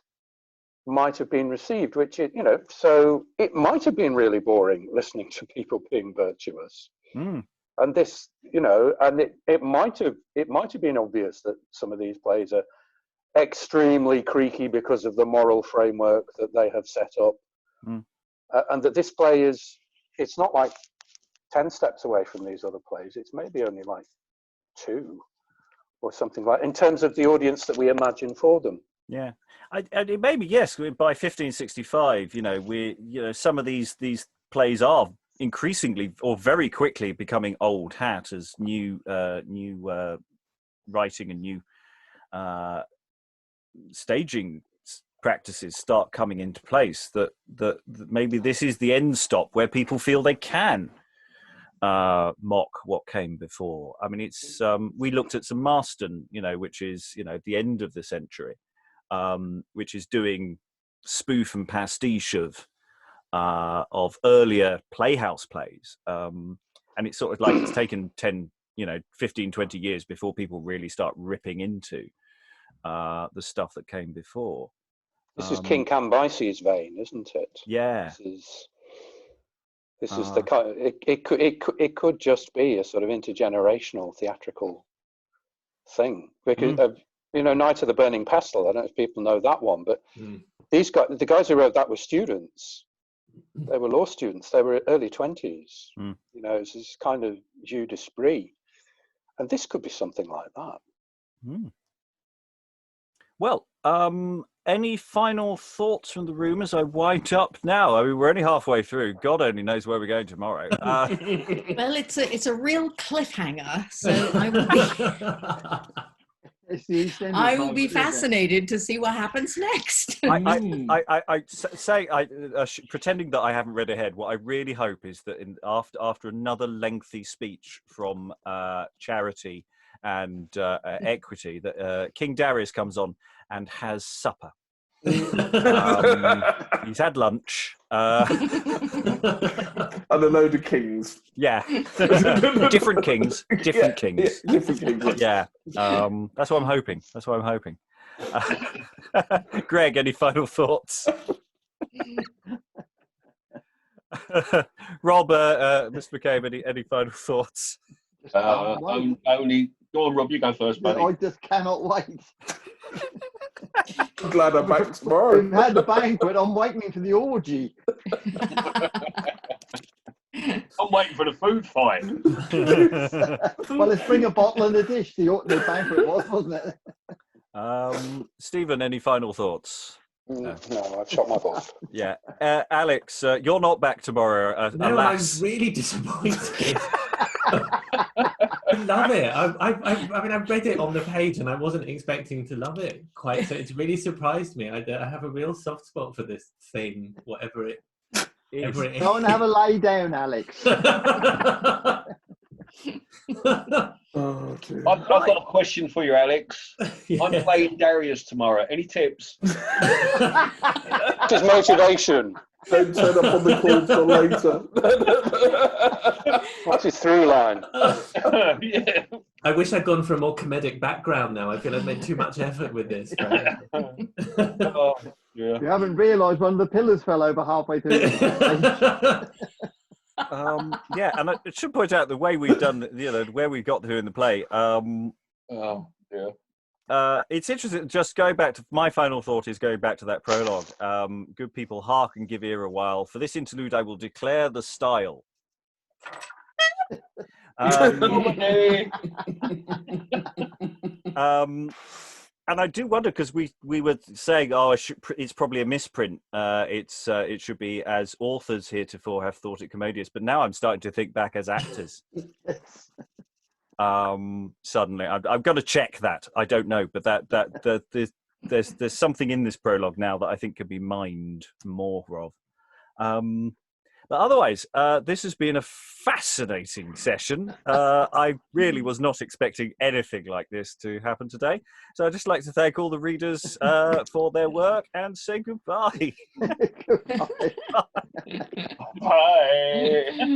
might have been received, which it, so it might have been really boring listening to people being virtuous. And this, and it might have been obvious that some of these plays are extremely creaky because of the moral framework that they have set up, and that this play it's not like 10 steps away from these other plays. It's maybe only like 2 or something like, in terms of the audience that we imagine for them. Yeah, and it maybe, yes, by 1565, some of these plays are increasingly or very quickly becoming old hat as new writing and new staging practices start coming into place. That maybe this is the end stop where people feel they can mock what came before. I mean, it's we looked at some Marston, which is at the end of the century, which is doing spoof and pastiche of earlier playhouse plays, and it's sort of like it's taken 10, 15, 20 years before people really start ripping into the stuff that came before. This is King Cambyses' vein, isn't it? Yeah. This is the kind of, it could just be a sort of intergenerational theatrical thing, because Night of the Burning Pestle, I don't know if people know that one, but the guys who wrote that were students. They were law students. They were early 20s. It's this kind of jus d'esprit, and this could be something like that. Well, any final thoughts from the room as I wind up now? I mean, we're only halfway through. God only knows where we're going tomorrow. Well, it's a real cliffhanger, so I will be fascinated to see what happens next. Pretending that I haven't read ahead, what I really hope is that after another lengthy speech from Charity and Equity, that King Darius comes on and has supper. He's had lunch. And a load of kings. Yeah. Different kings. Different kings. Yeah. That's what I'm hoping. Greg, any final thoughts? Rob, Mr. McCabe, any final thoughts? Only go on, Rob. You go first, buddy. I just cannot wait. I'm glad I'm back tomorrow. We've had the banquet. I'm waiting for the orgy. I'm waiting for the food fight. Well, let's bring a bottle and a dish. The banquet wasn't it? Stephen, any final thoughts? No, I've shot my boss. Yeah. Alex, you're not back tomorrow. No, alas. I'm really disappointed. I love it. I mean, I read it on the page and I wasn't expecting to love it quite. So it's really surprised me. I have a real soft spot for this thing, whatever it is. Go and have a lay down, Alex. I've got a question for you, Alex. Yeah. I'm playing Darius tomorrow. Any tips? Just motivation. Don't turn up on the call till later. What's his through line? Yeah. I wish I'd gone for a more comedic background now. I feel I've made too much effort with this. Oh, yeah. You haven't realised one of the pillars fell over halfway through. Yeah, and I should point out the way we've done, where we've got to in the play. It's interesting. Just going back to my final thought is going back to that prologue. Good people, hark and give ear a while. For this interlude, I will declare the style. And I do wonder, because we were saying, it's probably a misprint. It should be as authors heretofore have thought it commodious. But now I'm starting to think back as actors. Suddenly, I'm going to check that. I don't know, but there's something in this prologue now that I think could be mined more of. But otherwise, this has been a fascinating session. I really was not expecting anything like this to happen today. So I'd just like to thank all the readers for their work and say goodbye. Goodbye. Bye.